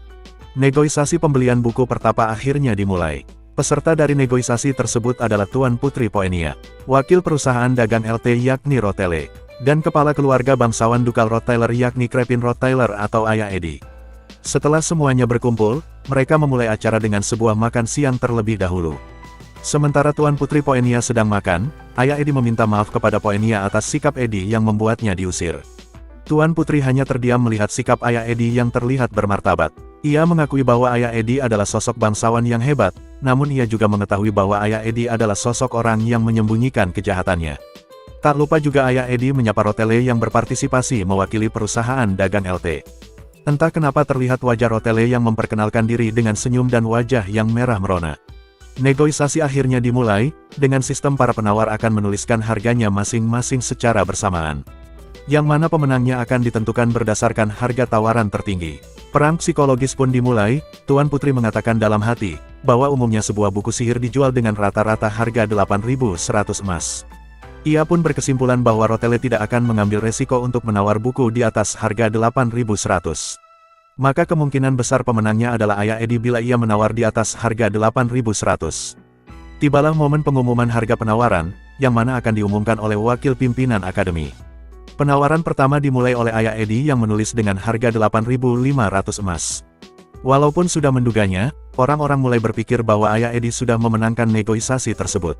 Negosiasi pembelian buku pertapa akhirnya dimulai. Peserta dari negosiasi tersebut adalah Tuan Putri Poenia, wakil perusahaan dagang LT yakni Rotele, dan kepala keluarga bangsawan Dukal Rottweiler yakni Crepin Rottweiler atau ayah Eddie. Setelah semuanya berkumpul, mereka memulai acara dengan sebuah makan siang terlebih dahulu. Sementara Tuan Putri Poenia sedang makan, ayah Eddie meminta maaf kepada Poenia atas sikap Eddie yang membuatnya diusir. Tuan Putri hanya terdiam melihat sikap ayah Eddie yang terlihat bermartabat. Ia mengakui bahwa ayah Eddie adalah sosok bangsawan yang hebat, namun ia juga mengetahui bahwa ayah Eddie adalah sosok orang yang menyembunyikan kejahatannya. Tak lupa juga ayah Eddie menyapa Rotele yang berpartisipasi mewakili perusahaan dagang LT. Entah kenapa terlihat wajah Rotele yang memperkenalkan diri dengan senyum dan wajah yang merah merona. Negosiasi akhirnya dimulai, dengan sistem para penawar akan menuliskan harganya masing-masing secara bersamaan. Yang mana pemenangnya akan ditentukan berdasarkan harga tawaran tertinggi. Perang psikologis pun dimulai. Tuan Putri mengatakan dalam hati, bahwa umumnya sebuah buku sihir dijual dengan rata-rata harga 8.100 emas. Ia pun berkesimpulan bahwa Rotele tidak akan mengambil resiko untuk menawar buku di atas harga 8.100. Maka kemungkinan besar pemenangnya adalah ayah Eddie bila ia menawar di atas harga 8.100. Tibalah momen pengumuman harga penawaran, yang mana akan diumumkan oleh wakil pimpinan akademi. Penawaran pertama dimulai oleh ayah Eddie yang menulis dengan harga 8.500 emas. Walaupun sudah menduganya, orang-orang mulai berpikir bahwa ayah Eddie sudah memenangkan negosiasi tersebut.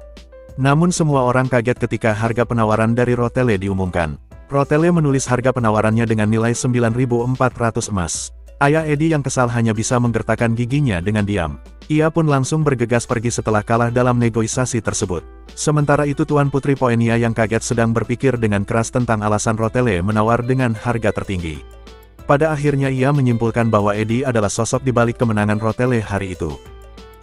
Namun semua orang kaget ketika harga penawaran dari Rotele diumumkan. Rotele menulis harga penawarannya dengan nilai 9.400 emas. Ayah Eddie yang kesal hanya bisa menggertakkan giginya dengan diam. Ia pun langsung bergegas pergi setelah kalah dalam negosiasi tersebut. Sementara itu Tuan Putri Poenia yang kaget sedang berpikir dengan keras tentang alasan Rotele menawar dengan harga tertinggi. Pada akhirnya ia menyimpulkan bahwa Eddie adalah sosok di balik kemenangan Rotele hari itu.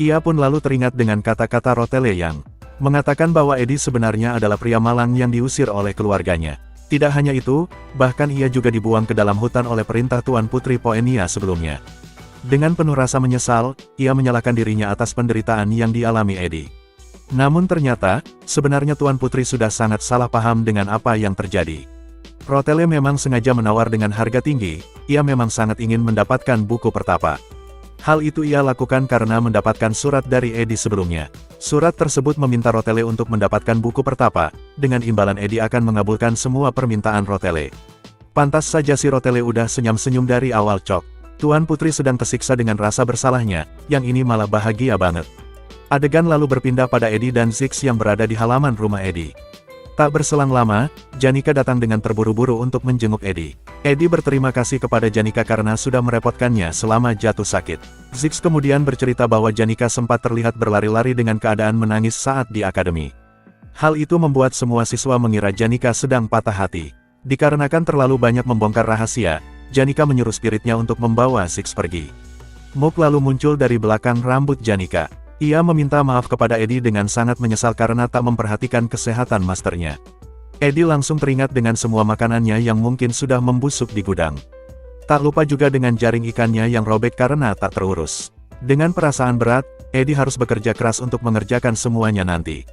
Ia pun lalu teringat dengan kata-kata Rotele yang mengatakan bahwa Eddie sebenarnya adalah pria malang yang diusir oleh keluarganya. Tidak hanya itu, bahkan ia juga dibuang ke dalam hutan oleh perintah Tuan Putri Poenia sebelumnya. Dengan penuh rasa menyesal, ia menyalahkan dirinya atas penderitaan yang dialami Eddie. Namun ternyata, sebenarnya Tuan Putri sudah sangat salah paham dengan apa yang terjadi. Rotele memang sengaja menawar dengan harga tinggi, ia memang sangat ingin mendapatkan buku pertapa. Hal itu ia lakukan karena mendapatkan surat dari Eddie sebelumnya. Surat tersebut meminta Rotele untuk mendapatkan buku pertapa, dengan imbalan Eddie akan mengabulkan semua permintaan Rotele. Pantas saja si Rotele udah senyum-senyum dari awal cok. Tuan Putri sedang tersiksa dengan rasa bersalahnya, yang ini malah bahagia banget. Adegan lalu berpindah pada Eddie dan Ziggs yang berada di halaman rumah Eddie. Tak berselang lama, Janika datang dengan terburu-buru untuk menjenguk Eddie. Eddie berterima kasih kepada Janika karena sudah merepotkannya selama jatuh sakit. Ziggs kemudian bercerita bahwa Janika sempat terlihat berlari-lari dengan keadaan menangis saat di akademi. Hal itu membuat semua siswa mengira Janika sedang patah hati. Dikarenakan terlalu banyak membongkar rahasia, Janika menyuruh spiritnya untuk membawa Ziggs pergi. Mook lalu muncul dari belakang rambut Janika. Ia meminta maaf kepada Eddie dengan sangat menyesal karena tak memperhatikan kesehatan masternya. Eddie langsung teringat dengan semua makanannya yang mungkin sudah membusuk di gudang. Tak lupa juga dengan jaring ikannya yang robek karena tak terurus. Dengan perasaan berat, Eddie harus bekerja keras untuk mengerjakan semuanya nanti.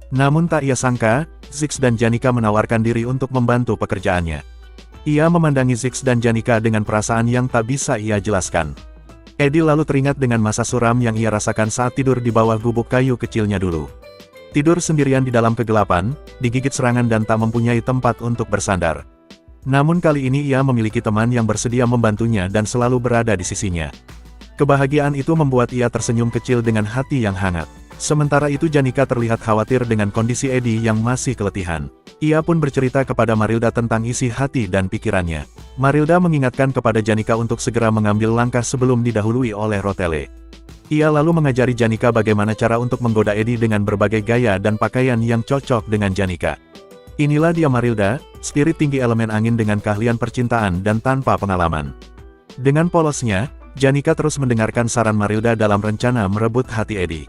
Namun tak ia sangka, Ziggs dan Janika menawarkan diri untuk membantu pekerjaannya. Ia memandangi Ziggs dan Janika dengan perasaan yang tak bisa ia jelaskan. Eddie lalu teringat dengan masa suram yang ia rasakan saat tidur di bawah gubuk kayu kecilnya dulu. Tidur sendirian di dalam kegelapan, digigit serangan dan tak mempunyai tempat untuk bersandar. Namun kali ini ia memiliki teman yang bersedia membantunya dan selalu berada di sisinya. Kebahagiaan itu membuat ia tersenyum kecil dengan hati yang hangat. Sementara itu Janika terlihat khawatir dengan kondisi Eddie yang masih keletihan. Ia pun bercerita kepada Marilda tentang isi hati dan pikirannya. Marilda mengingatkan kepada Janika untuk segera mengambil langkah sebelum didahului oleh Rotele. Ia lalu mengajari Janika bagaimana cara untuk menggoda Eddie dengan berbagai gaya dan pakaian yang cocok dengan Janika. Inilah dia Marilda, spirit tinggi elemen angin dengan keahlian percintaan dan tanpa pengalaman. Dengan polosnya, Janika terus mendengarkan saran Marilda dalam rencana merebut hati Eddie.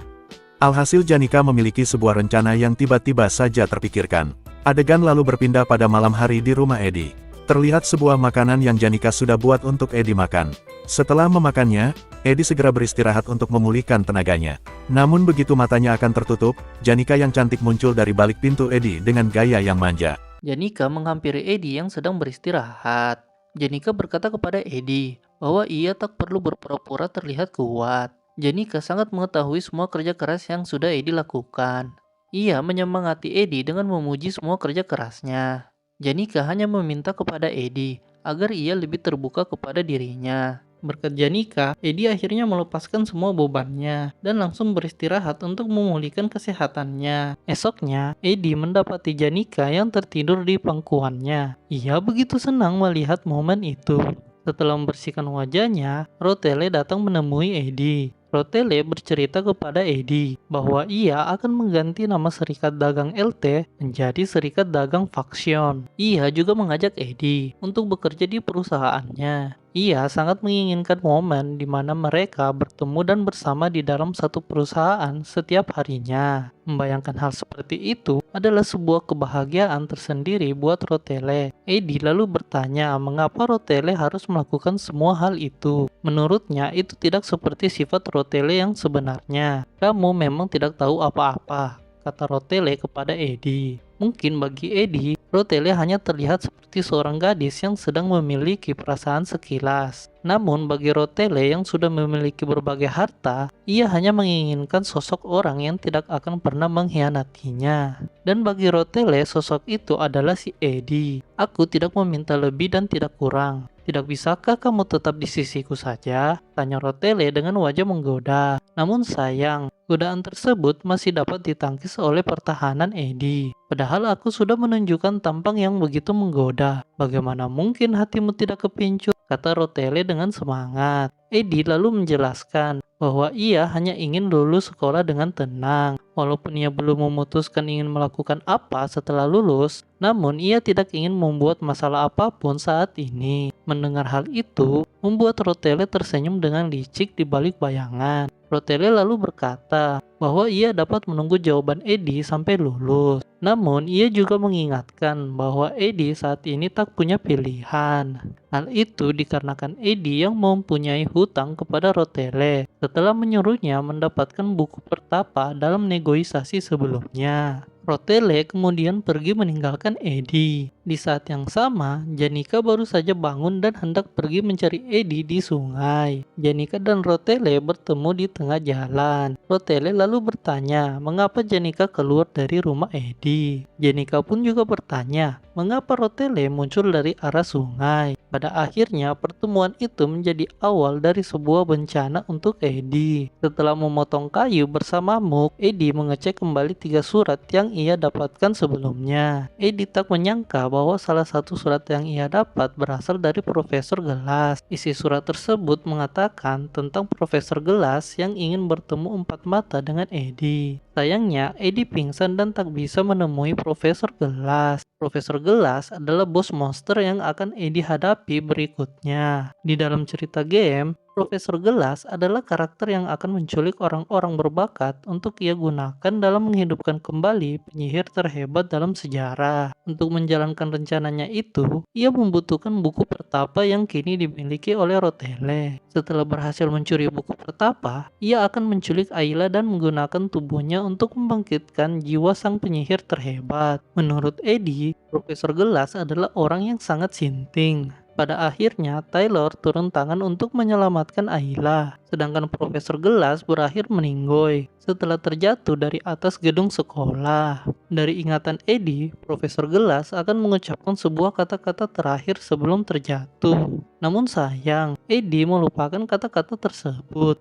Alhasil Janika memiliki sebuah rencana yang tiba-tiba saja terpikirkan. Adegan lalu berpindah pada malam hari di rumah Eddie. Terlihat sebuah makanan yang Janika sudah buat untuk Edi makan. Setelah memakannya, Edi segera beristirahat untuk memulihkan tenaganya. Namun begitu matanya akan tertutup, Janika yang cantik muncul dari balik pintu Edi dengan gaya yang manja. Janika menghampiri Edi yang sedang beristirahat. Janika berkata kepada Edi bahwa ia tak perlu berpura-pura terlihat kuat. Janika sangat mengetahui semua kerja keras yang sudah Edi lakukan. Ia menyemangati Edi dengan memuji semua kerja kerasnya. Janika hanya meminta kepada Edi agar ia lebih terbuka kepada dirinya. Berkat Janika, Edi akhirnya melepaskan semua bebannya dan langsung beristirahat untuk memulihkan kesehatannya. Esoknya, Edi mendapati Janika yang tertidur di pangkuannya. Ia begitu senang melihat momen itu. Setelah membersihkan wajahnya, Rotele datang menemui Edi. Rotele bercerita kepada Edi bahwa ia akan mengganti nama Serikat Dagang LT menjadi Serikat Dagang Faction. Ia juga mengajak Edi untuk bekerja di perusahaannya. Ia sangat menginginkan momen di mana mereka bertemu dan bersama di dalam satu perusahaan setiap harinya. Membayangkan hal seperti itu adalah sebuah kebahagiaan tersendiri buat Rotele. Edi lalu bertanya mengapa Rotele harus melakukan semua hal itu. Menurutnya itu tidak seperti sifat Rotele yang sebenarnya. Kamu memang tidak tahu apa-apa, kata Rotele kepada Edi. Mungkin bagi Edi, Rotele hanya terlihat seperti seorang gadis yang sedang memiliki perasaan sekilas. Namun bagi Rotele yang sudah memiliki berbagai harta, ia hanya menginginkan sosok orang yang tidak akan pernah mengkhianatinya. Dan bagi Rotele, sosok itu adalah si Edi. Aku tidak meminta lebih dan tidak kurang. Tidak bisakah kamu tetap di sisiku saja? Tanya Rotele dengan wajah menggoda. Namun sayang, godaan tersebut masih dapat ditangkis oleh pertahanan Edi. Padahal aku sudah menunjukkan tampang yang begitu menggoda. Bagaimana mungkin hatimu tidak kepincut? Kata Rotele dengan semangat. Edi lalu menjelaskan bahwa ia hanya ingin lulus sekolah dengan tenang. Walaupun ia belum memutuskan ingin melakukan apa setelah lulus, namun ia tidak ingin membuat masalah apapun saat ini. Mendengar hal itu, membuat Rotele tersenyum dengan licik di balik bayangan. Rotele lalu berkata bahwa ia dapat menunggu jawaban Edi sampai lulus. Namun, ia juga mengingatkan bahwa Edi saat ini tak punya pilihan. Hal itu dikarenakan Edi yang mempunyai hutang kepada Rotele setelah menyuruhnya mendapatkan buku pertapa dalam negosiasi sebelumnya. Rotele kemudian pergi meninggalkan Edi. Di saat yang sama, Janika baru saja bangun dan hendak pergi mencari Edi di sungai. Janika dan Rotele bertemu di tengah jalan. Rotele lalu bertanya mengapa Janika keluar dari rumah Edi. Janika pun juga bertanya mengapa Rotele muncul dari arah sungai. Pada akhirnya pertemuan itu menjadi awal dari sebuah bencana untuk Edi. Setelah memotong kayu bersama Muk, Edi mengecek kembali 3 surat yang ia dapatkan sebelumnya. Edi tak menyangka bahwa salah satu surat yang ia dapat berasal dari Profesor Gelas. Isi surat tersebut mengatakan tentang Profesor Gelas yang ingin bertemu empat mata dengan Edi. Sayangnya, Edi pingsan dan tak bisa menemui Profesor Gelas. Profesor Gelas adalah bos monster yang akan Edi hadapi berikutnya. Di dalam cerita game, Profesor Gelas adalah karakter yang akan menculik orang-orang berbakat untuk ia gunakan dalam menghidupkan kembali penyihir terhebat dalam sejarah. Untuk menjalankan rencananya itu, ia membutuhkan buku pertapa yang kini dimiliki oleh Rotele. Setelah berhasil mencuri buku pertapa, ia akan menculik Ayla dan menggunakan tubuhnya untuk membangkitkan jiwa sang penyihir terhebat. Menurut Edi, Profesor Gelas adalah orang yang sangat sinting. Pada akhirnya, Taylor turun tangan untuk menyelamatkan Ayla, sedangkan Profesor Gelas berakhir meninggoy setelah terjatuh dari atas gedung sekolah. Dari ingatan Edi, Profesor Gelas akan mengucapkan sebuah kata-kata terakhir sebelum terjatuh. Namun sayang, Edi melupakan kata-kata tersebut.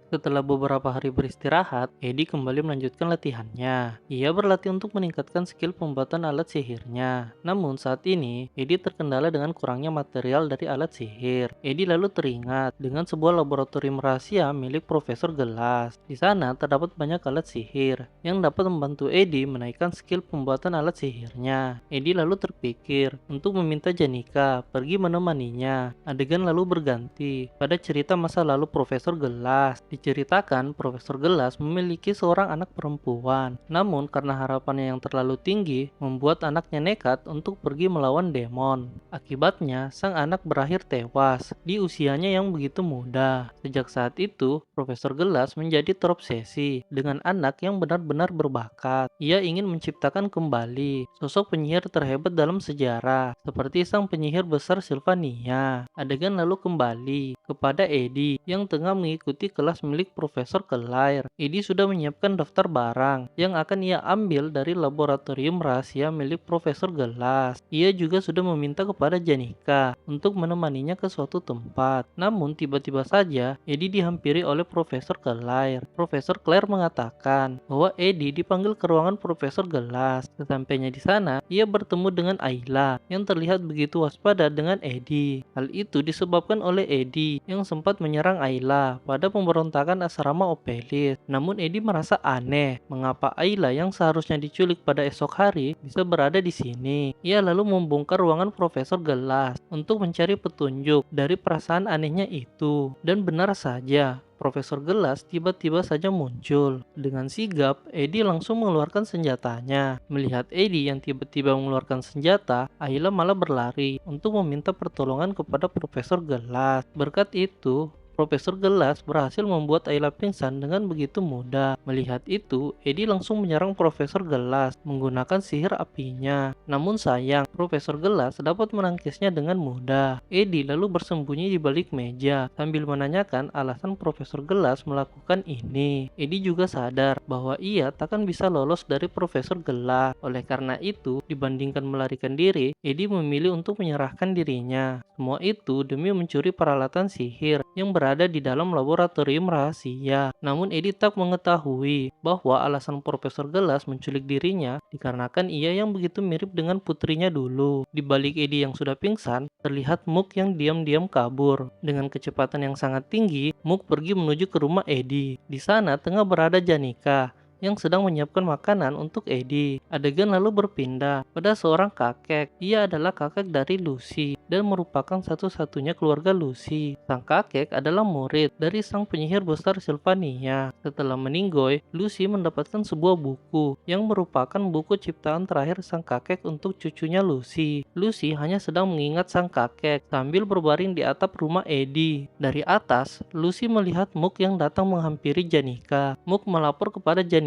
Setelah beberapa hari beristirahat, Edi kembali melanjutkan latihannya. Ia berlatih untuk meningkatkan skill pembuatan alat sihirnya. Namun saat ini, Edi terkendala dengan kurangnya material dari alat sihir. Edi lalu teringat dengan sebuah laboratorium rahasia milik Profesor Gelas. Di sana terdapat banyak alat sihir yang dapat membantu Edi menaikkan skill pembuatan alat sihirnya. Edi lalu terpikir untuk meminta Janika pergi menemaninya. Adegan lalu berganti pada cerita masa lalu Profesor Gelas. Di Diceritakan Profesor Gelas memiliki seorang anak perempuan. Namun karena harapannya yang terlalu tinggi, membuat anaknya nekat untuk pergi melawan demon. Akibatnya, sang anak berakhir tewas di usianya yang begitu muda. Sejak saat itu, Profesor Gelas menjadi terobsesi dengan anak yang benar-benar berbakat. Ia ingin menciptakan kembali sosok penyihir terhebat dalam sejarah, seperti sang penyihir besar Sylvania. Adegan lalu kembali kepada Eddie yang tengah mengikuti kelas milik Profesor Claire. Eddie sudah menyiapkan daftar barang yang akan ia ambil dari laboratorium rahasia milik Profesor Gelas. Ia juga sudah meminta kepada Janika untuk menemaninya ke suatu tempat. Namun tiba-tiba saja Eddie dihampiri oleh Profesor Claire. Profesor Claire mengatakan bahwa Eddie dipanggil ke ruangan Profesor Gelas. Sesampainya di sana, ia bertemu dengan Ayla yang terlihat begitu waspada dengan Eddie. Hal itu disebabkan oleh Eddie yang sempat menyerang Ayla pada pemberontakan asrama Opelis. Namun Eddie merasa aneh, mengapa Ayla yang seharusnya diculik pada esok hari bisa berada di sini. Ia lalu membongkar ruangan Profesor Gelas untuk mencari petunjuk dari perasaan anehnya itu. Dan benar saja, Profesor Gelas tiba-tiba saja muncul. Dengan sigap, Eddie langsung mengeluarkan senjatanya. Melihat Eddie yang tiba-tiba mengeluarkan senjata, Ayla malah berlari untuk meminta pertolongan kepada Profesor Gelas. Berkat itu, Profesor Gelas berhasil membuat Ayla pingsan dengan begitu mudah. Melihat itu, Eddie langsung menyerang Profesor Gelas menggunakan sihir apinya. Namun sayang, Profesor Gelas dapat menangkisnya dengan mudah. Eddie lalu bersembunyi di balik meja sambil menanyakan alasan Profesor Gelas melakukan ini. Eddie juga sadar bahwa ia takkan bisa lolos dari Profesor Gelas. Oleh karena itu, dibandingkan melarikan diri, Eddie memilih untuk menyerahkan dirinya. Semua itu demi mencuri peralatan sihir yang berada di dalam laboratorium rahasia. Namun Eddie tak mengetahui bahwa alasan Profesor Gelas menculik dirinya dikarenakan ia yang begitu mirip dengan putrinya dulu. Di balik Eddie yang sudah pingsan, terlihat Mook yang diam-diam kabur. Dengan kecepatan yang sangat tinggi, Mook pergi menuju ke rumah Eddie. Di sana tengah berada Janika yang sedang menyiapkan makanan untuk Eddie. Adegan lalu berpindah pada seorang kakek. Ia adalah kakek dari Lucy dan merupakan satu-satunya keluarga Lucy. Sang kakek adalah murid dari sang penyihir besar Sylvania. Setelah meninggoy, Lucy mendapatkan sebuah buku yang merupakan buku ciptaan terakhir sang kakek untuk cucunya Lucy. Lucy hanya sedang mengingat sang kakek sambil berbaring di atap rumah Eddie. Dari atas, Lucy melihat Mook yang datang menghampiri Janika. Mook melapor kepada Janika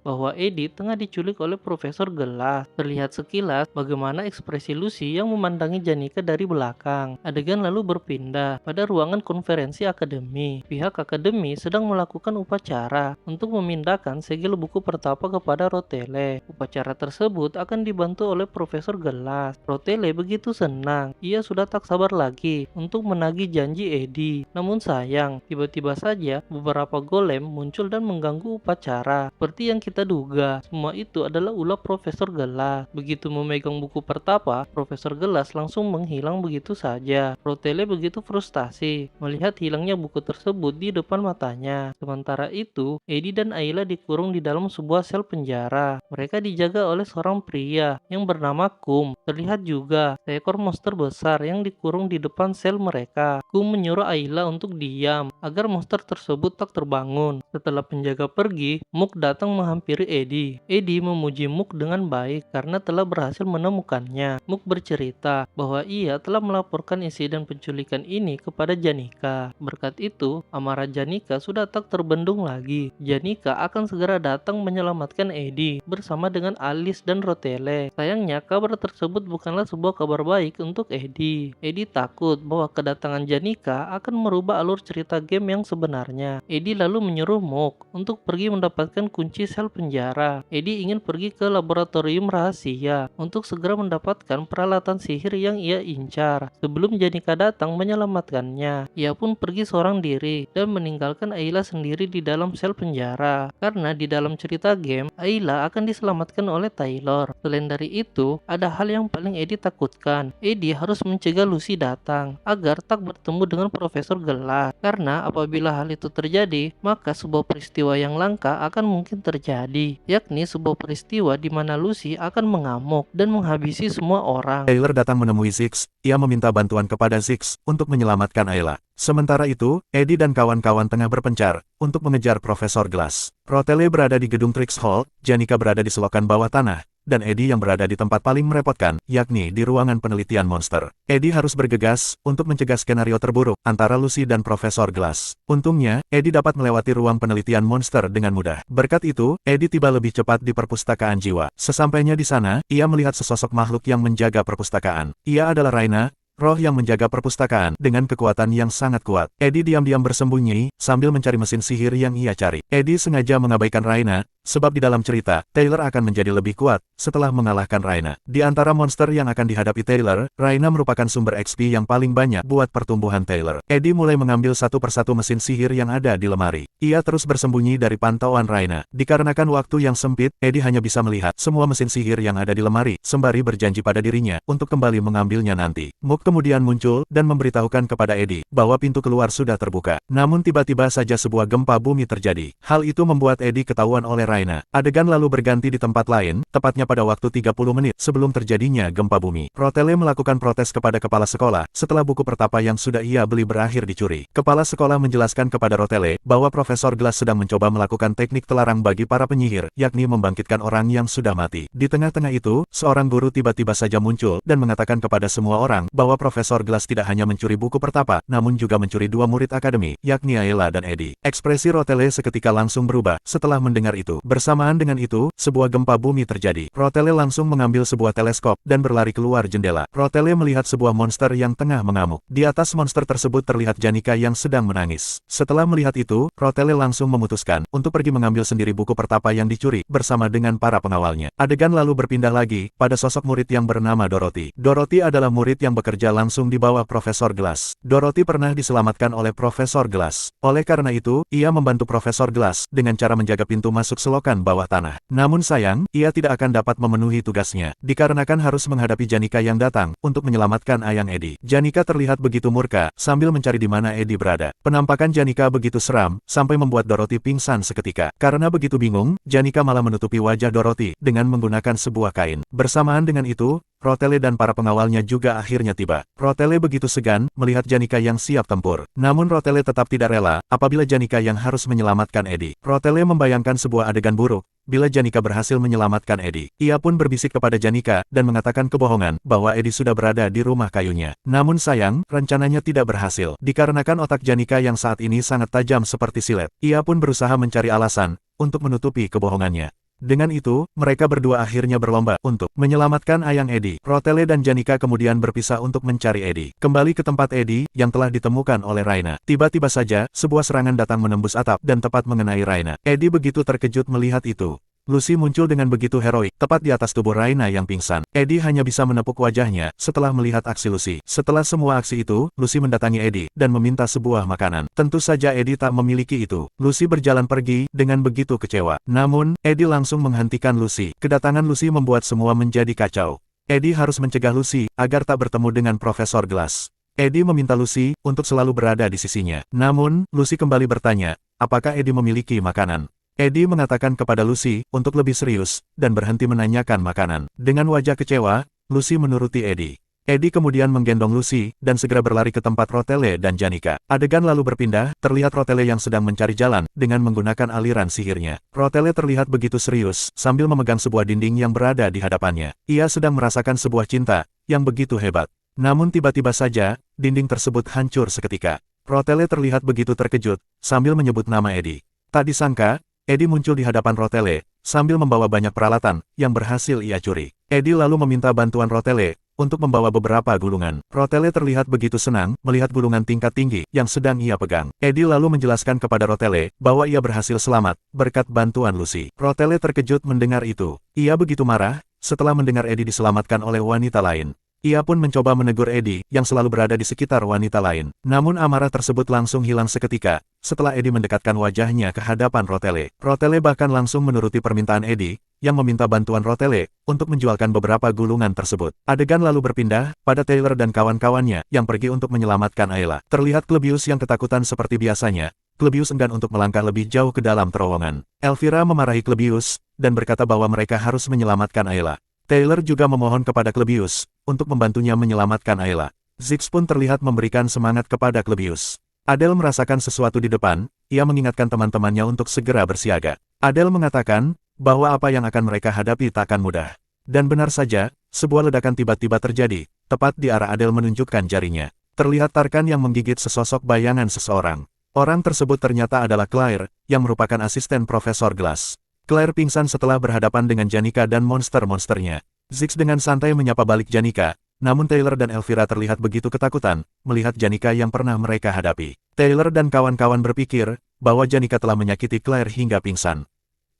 bahwa Eddie tengah diculik oleh Profesor Gelas. Terlihat sekilas bagaimana ekspresi Lucy yang memandangi Janika dari belakang. Adegan lalu berpindah pada ruangan konferensi akademi. Pihak akademi sedang melakukan upacara untuk memindahkan segel buku pertapa kepada Rotele. Upacara tersebut akan dibantu oleh Profesor Gelas. Rotele begitu senang. Ia sudah tak sabar lagi untuk menagih janji Eddie. Namun sayang, tiba-tiba saja beberapa golem muncul dan mengganggu upacara. Seperti yang kita duga, semua itu adalah ulah Profesor Gelas. Begitu memegang buku pertapa, Profesor Gelas langsung menghilang begitu saja. Rotele begitu frustasi melihat hilangnya buku tersebut di depan matanya. Sementara itu, Eddie dan Ayla dikurung di dalam sebuah sel penjara. Mereka dijaga oleh seorang pria yang bernama Kum. Terlihat juga seekor monster besar yang dikurung di depan sel mereka. Kum menyuruh Ayla untuk diam agar monster tersebut tak terbangun. Setelah penjaga pergi, Mook datang menghampiri Eddie. Eddie memuji Mook dengan baik karena telah berhasil menemukannya. Mook bercerita bahwa ia telah melaporkan insiden penculikan ini kepada Janika. Berkat itu, amarah Janika sudah tak terbendung lagi. Janika akan segera datang menyelamatkan Eddie bersama dengan Alice dan Rotele. Sayangnya, kabar tersebut bukanlah sebuah kabar baik untuk Eddie. Eddie takut bahwa kedatangan Janika akan merubah alur cerita game yang sebenarnya. Eddie lalu menyuruh Mook untuk pergi mendapatkan kunci sel penjara. Eddie ingin pergi ke laboratorium rahasia untuk segera mendapatkan peralatan sihir yang ia incar sebelum Janika datang menyelamatkannya. Ia pun pergi seorang diri dan meninggalkan Ayla sendiri di dalam sel penjara karena di dalam cerita game Ayla akan diselamatkan oleh Taylor. Selain dari itu, ada hal yang paling Eddie takutkan. Eddie harus mencegah Lucy datang agar tak bertemu dengan Profesor Gelas karena apabila hal itu terjadi, maka sebuah peristiwa yang langka akan mungkin mungkin terjadi, yakni sebuah peristiwa di mana Lucy akan mengamuk dan menghabisi semua orang. Taylor datang menemui Ziggs, ia meminta bantuan kepada Ziggs untuk menyelamatkan Ayla. Sementara itu, Eddie dan kawan-kawan tengah berpencar untuk mengejar Profesor Glass. Rotelle berada di gedung Trix Hall, Janika berada di selokan bawah tanah, dan Eddie yang berada di tempat paling merepotkan, yakni di ruangan penelitian monster. Eddie harus bergegas untuk mencegah skenario terburuk antara Lucy dan Profesor Glass. Untungnya, Eddie dapat melewati ruang penelitian monster dengan mudah. Berkat itu, Eddie tiba lebih cepat di perpustakaan jiwa. Sesampainya di sana, ia melihat sesosok makhluk yang menjaga perpustakaan. Ia adalah Raina, roh yang menjaga perpustakaan dengan kekuatan yang sangat kuat. Eddie diam-diam bersembunyi sambil mencari mesin sihir yang ia cari. Eddie sengaja mengabaikan Raina, sebab di dalam cerita, Taylor akan menjadi lebih kuat setelah mengalahkan Raina. Di antara monster yang akan dihadapi Taylor, Raina merupakan sumber XP yang paling banyak buat pertumbuhan Taylor. Eddie mulai mengambil satu persatu mesin sihir yang ada di lemari. Ia terus bersembunyi dari pantauan Raina. Dikarenakan waktu yang sempit, Eddie hanya bisa melihat semua mesin sihir yang ada di lemari, sembari berjanji pada dirinya untuk kembali mengambilnya nanti. Mook kemudian muncul dan memberitahukan kepada Eddie bahwa pintu keluar sudah terbuka. Namun tiba-tiba saja sebuah gempa bumi terjadi. Hal itu membuat Eddie ketahuan oleh Raina. Adegan lalu berganti di tempat lain, tepatnya pada waktu 30 menit sebelum terjadinya gempa bumi. Rotelle melakukan protes kepada kepala sekolah setelah buku pertapa yang sudah ia beli berakhir dicuri. Kepala sekolah menjelaskan kepada Rotelle bahwa Profesor Glass sedang mencoba melakukan teknik terlarang bagi para penyihir, yakni membangkitkan orang yang sudah mati. Di tengah-tengah itu, seorang guru tiba-tiba saja muncul dan mengatakan kepada semua orang bahwa Profesor Glass tidak hanya mencuri buku pertapa, namun juga mencuri dua murid akademi, yakni Ayla dan Eddie. Ekspresi Rotelle seketika langsung berubah setelah mendengar itu. Bersamaan dengan itu, sebuah gempa bumi terjadi. Rotelle langsung mengambil sebuah teleskop dan berlari keluar jendela. Rotelle melihat sebuah monster yang tengah mengamuk. Di atas monster tersebut terlihat Janika yang sedang menangis. Setelah melihat itu, Rotelle langsung memutuskan untuk pergi mengambil sendiri buku pertapa yang dicuri bersama dengan para pengawalnya. Adegan lalu berpindah lagi pada sosok murid yang bernama Dorothy. Dorothy adalah murid yang bekerja langsung di bawah Profesor Glass. Dorothy pernah diselamatkan oleh Profesor Glass. Oleh karena itu, ia membantu Profesor Glass dengan cara menjaga pintu masuk selokan bawah tanah. Namun sayang, ia tidak akan dapat memenuhi tugasnya, dikarenakan harus menghadapi Janika yang datang untuk menyelamatkan ayang Eddie. Janika terlihat begitu murka sambil mencari di mana Eddie berada. Penampakan Janika begitu seram, sampai membuat Dorothy pingsan seketika. Karena begitu bingung, Janika malah menutupi wajah Dorothy dengan menggunakan sebuah kain. Bersamaan dengan itu, Rotelle dan para pengawalnya juga akhirnya tiba. Rotelle begitu segan melihat Janika yang siap tempur. Namun Rotelle tetap tidak rela apabila Janika yang harus menyelamatkan Eddie. Rotelle membayangkan sebuah adegan buruk bila Janika berhasil menyelamatkan Eddie. Ia pun berbisik kepada Janika dan mengatakan kebohongan bahwa Eddie sudah berada di rumah kayunya. Namun sayang, rencananya tidak berhasil. Dikarenakan otak Janika yang saat ini sangat tajam seperti silet, ia pun berusaha mencari alasan untuk menutupi kebohongannya. Dengan itu, mereka berdua akhirnya berlomba untuk menyelamatkan ayang Eddie. Rotelle dan Janika kemudian berpisah untuk mencari Eddie. Kembali ke tempat Eddie yang telah ditemukan oleh Raina. Tiba-tiba saja, sebuah serangan datang menembus atap dan tepat mengenai Raina. Eddie begitu terkejut melihat itu. Lucy muncul dengan begitu heroik, tepat di atas tubuh Raina yang pingsan. Eddie hanya bisa menepuk wajahnya setelah melihat aksi Lucy. Setelah semua aksi itu, Lucy mendatangi Eddie dan meminta sebuah makanan. Tentu saja Eddie tak memiliki itu. Lucy berjalan pergi dengan begitu kecewa. Namun, Eddie langsung menghentikan Lucy. Kedatangan Lucy membuat semua menjadi kacau. Eddie harus mencegah Lucy agar tak bertemu dengan Profesor Glass. Eddie meminta Lucy untuk selalu berada di sisinya. Namun, Lucy kembali bertanya, apakah Eddie memiliki makanan? Eddie mengatakan kepada Lucy untuk lebih serius dan berhenti menanyakan makanan. Dengan wajah kecewa, Lucy menuruti Eddie. Eddie kemudian menggendong Lucy dan segera berlari ke tempat Rotelle dan Janika. Adegan lalu berpindah, terlihat Rotelle yang sedang mencari jalan dengan menggunakan aliran sihirnya. Rotelle terlihat begitu serius sambil memegang sebuah dinding yang berada di hadapannya. Ia sedang merasakan sebuah cinta yang begitu hebat. Namun tiba-tiba saja, dinding tersebut hancur seketika. Rotelle terlihat begitu terkejut sambil menyebut nama Eddie. Tak disangka, Eddie muncul di hadapan Rotelle, sambil membawa banyak peralatan yang berhasil ia curi. Eddie lalu meminta bantuan Rotelle untuk membawa beberapa gulungan. Rotelle terlihat begitu senang melihat gulungan tingkat tinggi yang sedang ia pegang. Eddie lalu menjelaskan kepada Rotelle bahwa ia berhasil selamat berkat bantuan Lucy. Rotelle terkejut mendengar itu. Ia begitu marah setelah mendengar Eddie diselamatkan oleh wanita lain. Ia pun mencoba menegur Eddie, yang selalu berada di sekitar wanita lain. Namun amarah tersebut langsung hilang seketika, setelah Eddie mendekatkan wajahnya ke hadapan Rotele. Rotele bahkan langsung menuruti permintaan Eddie, yang meminta bantuan Rotele, untuk menjualkan beberapa gulungan tersebut. Adegan lalu berpindah, pada Taylor dan kawan-kawannya, yang pergi untuk menyelamatkan Ayla. Terlihat Klebius yang ketakutan seperti biasanya. Klebius enggan untuk melangkah lebih jauh ke dalam terowongan. Elvira memarahi Klebius, dan berkata bahwa mereka harus menyelamatkan Ayla. Taylor juga memohon kepada Klebius, untuk membantunya menyelamatkan Ayla. Ziggs pun terlihat memberikan semangat kepada Klebius. Adele merasakan sesuatu di depan, ia mengingatkan teman-temannya untuk segera bersiaga. Adele mengatakan, bahwa apa yang akan mereka hadapi takkan mudah. Dan benar saja, sebuah ledakan tiba-tiba terjadi, tepat di arah Adele menunjukkan jarinya. Terlihat Tarkan yang menggigit sesosok bayangan seseorang. Orang tersebut ternyata adalah Claire, yang merupakan asisten Profesor Glass. Claire pingsan setelah berhadapan dengan Janika dan monster-monsternya. Ziggs dengan santai menyapa balik Janika, namun Taylor dan Elvira terlihat begitu ketakutan, melihat Janika yang pernah mereka hadapi. Taylor dan kawan-kawan berpikir, bahwa Janika telah menyakiti Claire hingga pingsan.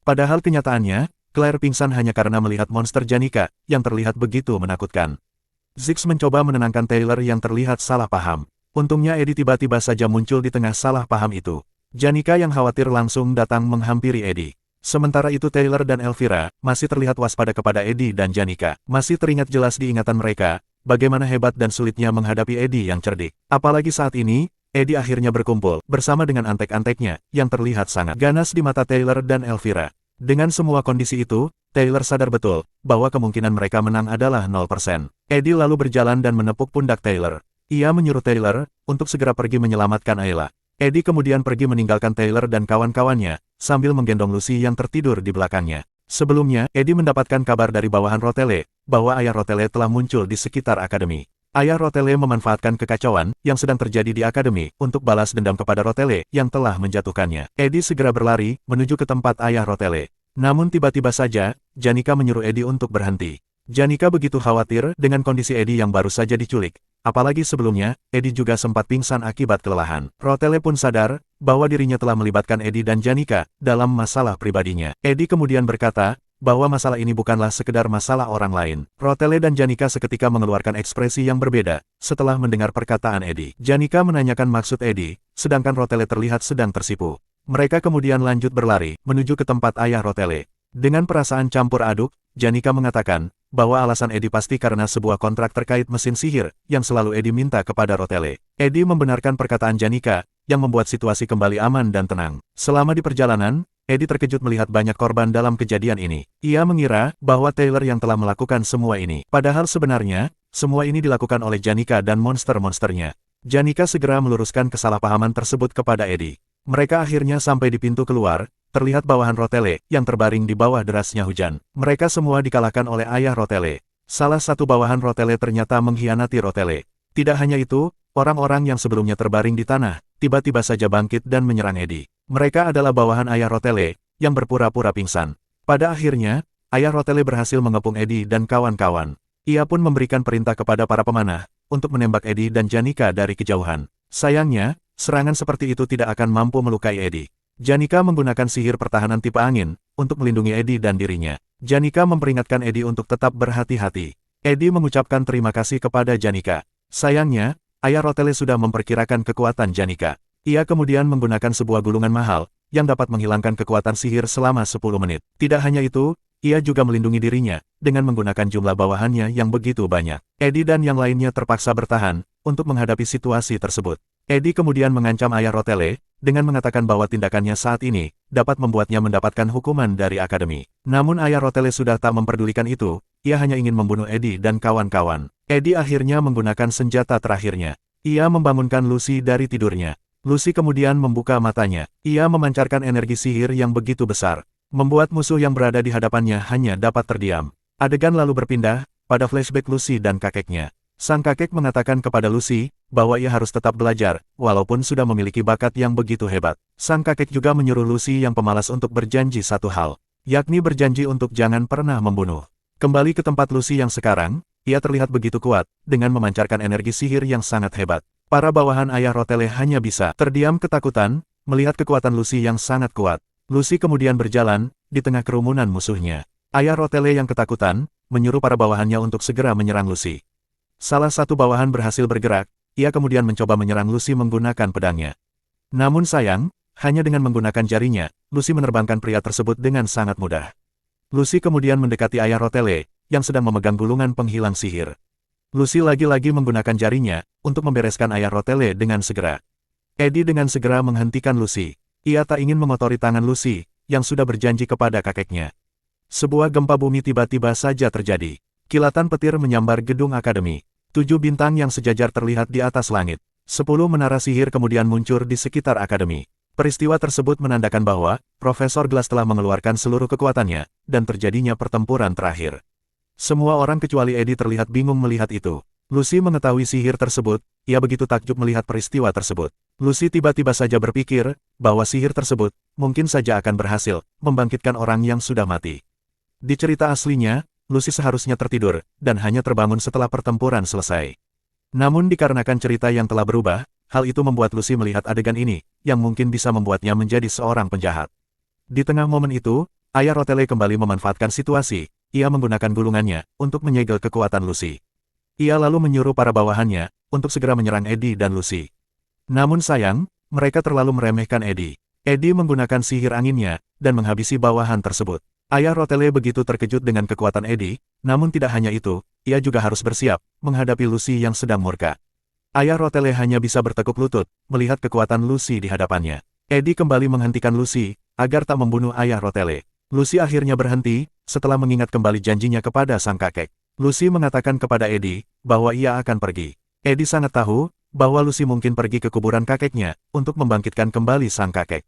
Padahal kenyataannya, Claire pingsan hanya karena melihat monster Janika, yang terlihat begitu menakutkan. Ziggs mencoba menenangkan Taylor yang terlihat salah paham. Untungnya Eddie tiba-tiba saja muncul di tengah salah paham itu. Janika yang khawatir langsung datang menghampiri Eddie. Sementara itu Taylor dan Elvira masih terlihat waspada kepada Eddie dan Janika. Masih teringat jelas di ingatan mereka, bagaimana hebat dan sulitnya menghadapi Eddie yang cerdik. Apalagi saat ini, Eddie akhirnya berkumpul bersama dengan antek-anteknya yang terlihat sangat ganas di mata Taylor dan Elvira. Dengan semua kondisi itu, Taylor sadar betul bahwa kemungkinan mereka menang adalah 0%. Eddie lalu berjalan dan menepuk pundak Taylor. Ia menyuruh Taylor untuk segera pergi menyelamatkan Ayla. Eddie kemudian pergi meninggalkan Taylor dan kawan-kawannya, sambil menggendong Lucy yang tertidur di belakangnya. Sebelumnya, Eddie mendapatkan kabar dari bawahan Rotele, bahwa ayah Rotele telah muncul di sekitar akademi. Ayah Rotele memanfaatkan kekacauan yang sedang terjadi di akademi untuk balas dendam kepada Rotele yang telah menjatuhkannya. Eddie segera berlari menuju ke tempat ayah Rotele. Namun tiba-tiba saja, Janika menyuruh Eddie untuk berhenti. Janika begitu khawatir dengan kondisi Eddie yang baru saja diculik. Apalagi sebelumnya, Eddie juga sempat pingsan akibat kelelahan. Rotele pun sadar bahwa dirinya telah melibatkan Eddie dan Janika dalam masalah pribadinya. Eddie kemudian berkata bahwa masalah ini bukanlah sekedar masalah orang lain. Rotele dan Janika seketika mengeluarkan ekspresi yang berbeda setelah mendengar perkataan Eddie. Janika menanyakan maksud Eddie, sedangkan Rotele terlihat sedang tersipu. Mereka kemudian lanjut berlari menuju ke tempat ayah Rotele. Dengan perasaan campur aduk, Janika mengatakan bahwa alasan Eddie pasti karena sebuah kontrak terkait mesin sihir yang selalu Eddie minta kepada Rotele. Eddie membenarkan perkataan Janika, yang membuat situasi kembali aman dan tenang. Selama di perjalanan, Eddie terkejut melihat banyak korban dalam kejadian ini. Ia mengira bahwa Taylor yang telah melakukan semua ini. Padahal sebenarnya, semua ini dilakukan oleh Janika dan monster-monsternya. Janika segera meluruskan kesalahpahaman tersebut kepada Eddie. Mereka akhirnya sampai di pintu keluar. Terlihat bawahan Rotele yang terbaring di bawah derasnya hujan. Mereka semua dikalahkan oleh ayah Rotele. Salah satu bawahan Rotele ternyata mengkhianati Rotele. Tidak hanya itu, orang-orang yang sebelumnya terbaring di tanah, tiba-tiba saja bangkit dan menyerang Eddie. Mereka adalah bawahan ayah Rotele, yang berpura-pura pingsan. Pada akhirnya, ayah Rotele berhasil mengepung Eddie dan kawan-kawan. Ia pun memberikan perintah kepada para pemanah, untuk menembak Eddie dan Janika dari kejauhan. Sayangnya, serangan seperti itu tidak akan mampu melukai Eddie. Janika menggunakan sihir pertahanan tipe angin, untuk melindungi Eddie dan dirinya. Janika memperingatkan Eddie untuk tetap berhati-hati. Eddie mengucapkan terima kasih kepada Janika. Sayangnya, ayah Rotele sudah memperkirakan kekuatan Janika. Ia kemudian menggunakan sebuah gulungan mahal, yang dapat menghilangkan kekuatan sihir selama 10 menit. Tidak hanya itu, ia juga melindungi dirinya, dengan menggunakan jumlah bawahannya yang begitu banyak. Eddie dan yang lainnya terpaksa bertahan, untuk menghadapi situasi tersebut. Eddie kemudian mengancam ayah Rotele, dengan mengatakan bahwa tindakannya saat ini, dapat membuatnya mendapatkan hukuman dari akademi. Namun ayah Rotele sudah tak memperdulikan itu, ia hanya ingin membunuh Eddie dan kawan-kawan. Eddie akhirnya menggunakan senjata terakhirnya. Ia membangunkan Lucy dari tidurnya. Lucy kemudian membuka matanya. Ia memancarkan energi sihir yang begitu besar, membuat musuh yang berada di hadapannya hanya dapat terdiam. Adegan lalu berpindah, pada flashback Lucy dan kakeknya. Sang kakek mengatakan kepada Lucy, bahwa ia harus tetap belajar, walaupun sudah memiliki bakat yang begitu hebat. Sang kakek juga menyuruh Lucy yang pemalas untuk berjanji satu hal, yakni berjanji untuk jangan pernah membunuh. Kembali ke tempat Lucy yang sekarang, ia terlihat begitu kuat, dengan memancarkan energi sihir yang sangat hebat. Para bawahan ayah Rotele hanya bisa terdiam ketakutan, melihat kekuatan Lucy yang sangat kuat. Lucy kemudian berjalan, di tengah kerumunan musuhnya. Ayah Rotele yang ketakutan, menyuruh para bawahannya untuk segera menyerang Lucy. Salah satu bawahan berhasil bergerak, ia kemudian mencoba menyerang Lucy menggunakan pedangnya. Namun sayang, hanya dengan menggunakan jarinya, Lucy menerbangkan pria tersebut dengan sangat mudah. Lucy kemudian mendekati ayah Rotele, yang sedang memegang gulungan penghilang sihir. Lucy lagi-lagi menggunakan jarinya, untuk membereskan ayah Rotele dengan segera. Eddie dengan segera menghentikan Lucy. Ia tak ingin mengotori tangan Lucy, yang sudah berjanji kepada kakeknya. Sebuah gempa bumi tiba-tiba saja terjadi. Kilatan petir menyambar gedung akademi. 7 bintang yang sejajar terlihat di atas langit. 10 menara sihir kemudian muncul di sekitar akademi. Peristiwa tersebut menandakan bahwa Profesor Glass telah mengeluarkan seluruh kekuatannya, dan terjadinya pertempuran terakhir. Semua orang kecuali Eddie terlihat bingung melihat itu. Lucy mengetahui sihir tersebut, ia begitu takjub melihat peristiwa tersebut. Lucy tiba-tiba saja berpikir, bahwa sihir tersebut, mungkin saja akan berhasil, membangkitkan orang yang sudah mati. Di cerita aslinya, Lucy seharusnya tertidur, dan hanya terbangun setelah pertempuran selesai. Namun dikarenakan cerita yang telah berubah, hal itu membuat Lucy melihat adegan ini, yang mungkin bisa membuatnya menjadi seorang penjahat. Di tengah momen itu, ayah Rotele kembali memanfaatkan situasi, ia menggunakan gulungannya, untuk menyegel kekuatan Lucy. Ia lalu menyuruh para bawahannya, untuk segera menyerang Eddie dan Lucy. Namun sayang, mereka terlalu meremehkan Eddie. Eddie menggunakan sihir anginnya, dan menghabisi bawahan tersebut. Ayah Rotele begitu terkejut dengan kekuatan Eddie, namun tidak hanya itu, ia juga harus bersiap, menghadapi Lucy yang sedang murka. Ayah Rotele hanya bisa bertekuk lutut, melihat kekuatan Lucy di hadapannya. Eddie kembali menghentikan Lucy, agar tak membunuh ayah Rotele. Lucy akhirnya berhenti, setelah mengingat kembali janjinya kepada sang kakek. Lucy mengatakan kepada Eddie, bahwa ia akan pergi. Eddie sangat tahu, bahwa Lucy mungkin pergi ke kuburan kakeknya, untuk membangkitkan kembali sang kakek.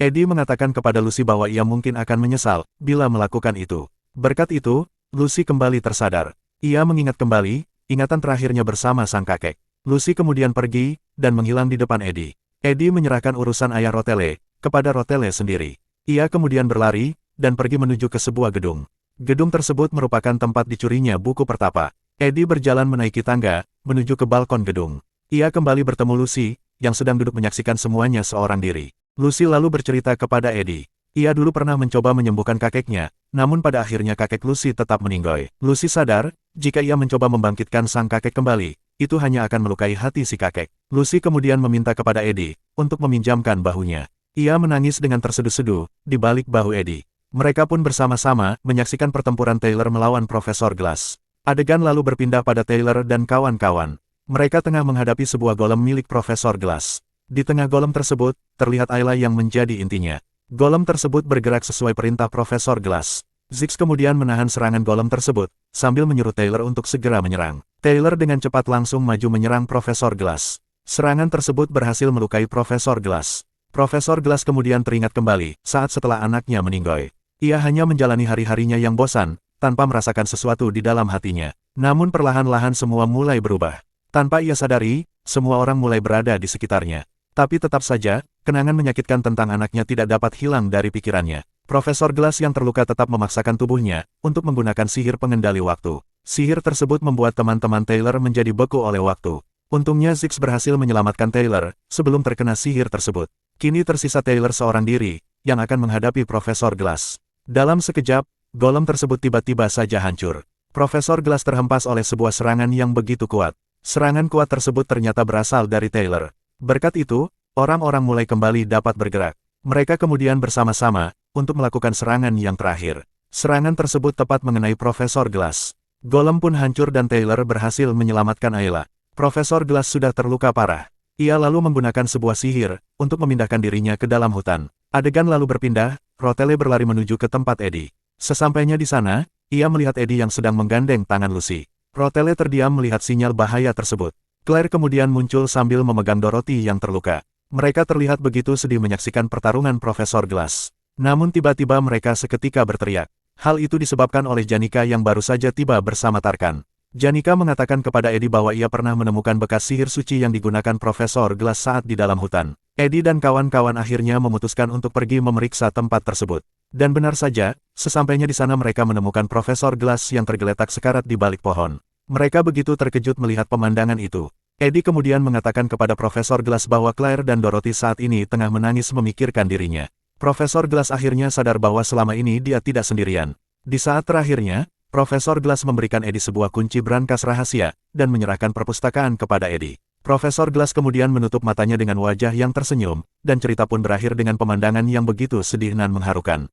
Eddie mengatakan kepada Lucy bahwa ia mungkin akan menyesal, bila melakukan itu. Berkat itu, Lucy kembali tersadar. Ia mengingat kembali, ingatan terakhirnya bersama sang kakek. Lucy kemudian pergi, dan menghilang di depan Eddie. Eddie menyerahkan urusan ayah Rotele, kepada Rotele sendiri. Ia kemudian berlari, dan pergi menuju ke sebuah gedung. Gedung tersebut merupakan tempat dicurinya buku pertapa. Eddie berjalan menaiki tangga, menuju ke balkon gedung. Ia kembali bertemu Lucy, yang sedang duduk menyaksikan semuanya seorang diri. Lucy lalu bercerita kepada Eddie. Ia dulu pernah mencoba menyembuhkan kakeknya, namun pada akhirnya kakek Lucy tetap meninggoy. Lucy sadar, jika ia mencoba membangkitkan sang kakek kembali, itu hanya akan melukai hati si kakek. Lucy kemudian meminta kepada Eddie, untuk meminjamkan bahunya. Ia menangis dengan terseduh-seduh, di balik bahu Eddie. Mereka pun bersama-sama, menyaksikan pertempuran Taylor melawan Profesor Glass. Adegan lalu berpindah pada Taylor dan kawan-kawan. Mereka tengah menghadapi sebuah golem milik Profesor Glass. Di tengah golem tersebut, terlihat Ayla yang menjadi intinya. Golem tersebut bergerak sesuai perintah Profesor Glass. Ziggs kemudian menahan serangan golem tersebut, sambil menyuruh Taylor untuk segera menyerang. Taylor dengan cepat langsung maju menyerang Profesor Glass. Serangan tersebut berhasil melukai Profesor Glass. Profesor Glass kemudian teringat kembali, saat setelah anaknya meninggoy. Ia hanya menjalani hari-harinya yang bosan, tanpa merasakan sesuatu di dalam hatinya. Namun perlahan-lahan semua mulai berubah. Tanpa ia sadari, semua orang mulai berada di sekitarnya. Tapi tetap saja, kenangan menyakitkan tentang anaknya tidak dapat hilang dari pikirannya. Profesor Glass yang terluka tetap memaksakan tubuhnya, untuk menggunakan sihir pengendali waktu. Sihir tersebut membuat teman-teman Taylor menjadi beku oleh waktu. Untungnya Ziggs berhasil menyelamatkan Taylor, sebelum terkena sihir tersebut. Kini tersisa Taylor seorang diri, yang akan menghadapi Profesor Glass. Dalam sekejap, golem tersebut tiba-tiba saja hancur. Profesor Glass terhempas oleh sebuah serangan yang begitu kuat. Serangan kuat tersebut ternyata berasal dari Taylor. Berkat itu, orang-orang mulai kembali dapat bergerak. Mereka kemudian bersama-sama, untuk melakukan serangan yang terakhir. Serangan tersebut tepat mengenai Profesor Glass. Golem pun hancur dan Taylor berhasil menyelamatkan Ayla. Profesor Glass sudah terluka parah. Ia lalu menggunakan sebuah sihir, untuk memindahkan dirinya ke dalam hutan. Adegan lalu berpindah, Rotele berlari menuju ke tempat Eddie. Sesampainya di sana, ia melihat Eddie yang sedang menggandeng tangan Lucy. Rotele terdiam melihat sinyal bahaya tersebut. Claire kemudian muncul sambil memegang Dorothy yang terluka. Mereka terlihat begitu sedih menyaksikan pertarungan Profesor Glass. Namun tiba-tiba mereka seketika berteriak. Hal itu disebabkan oleh Janika yang baru saja tiba bersama Tarkan. Janika mengatakan kepada Eddie bahwa ia pernah menemukan bekas sihir suci yang digunakan Profesor Glass saat di dalam hutan. Eddie dan kawan-kawan akhirnya memutuskan untuk pergi memeriksa tempat tersebut. Dan benar saja, sesampainya di sana mereka menemukan Profesor Glass yang tergeletak sekarat di balik pohon. Mereka begitu terkejut melihat pemandangan itu. Eddie kemudian mengatakan kepada Profesor Glass bahwa Claire dan Dorothy saat ini tengah menangis memikirkan dirinya. Profesor Glass akhirnya sadar bahwa selama ini dia tidak sendirian. Di saat terakhirnya, Profesor Glass memberikan Eddie sebuah kunci brankas rahasia, dan menyerahkan perpustakaan kepada Eddie. Profesor Glass kemudian menutup matanya dengan wajah yang tersenyum, dan cerita pun berakhir dengan pemandangan yang begitu sedih dan mengharukan.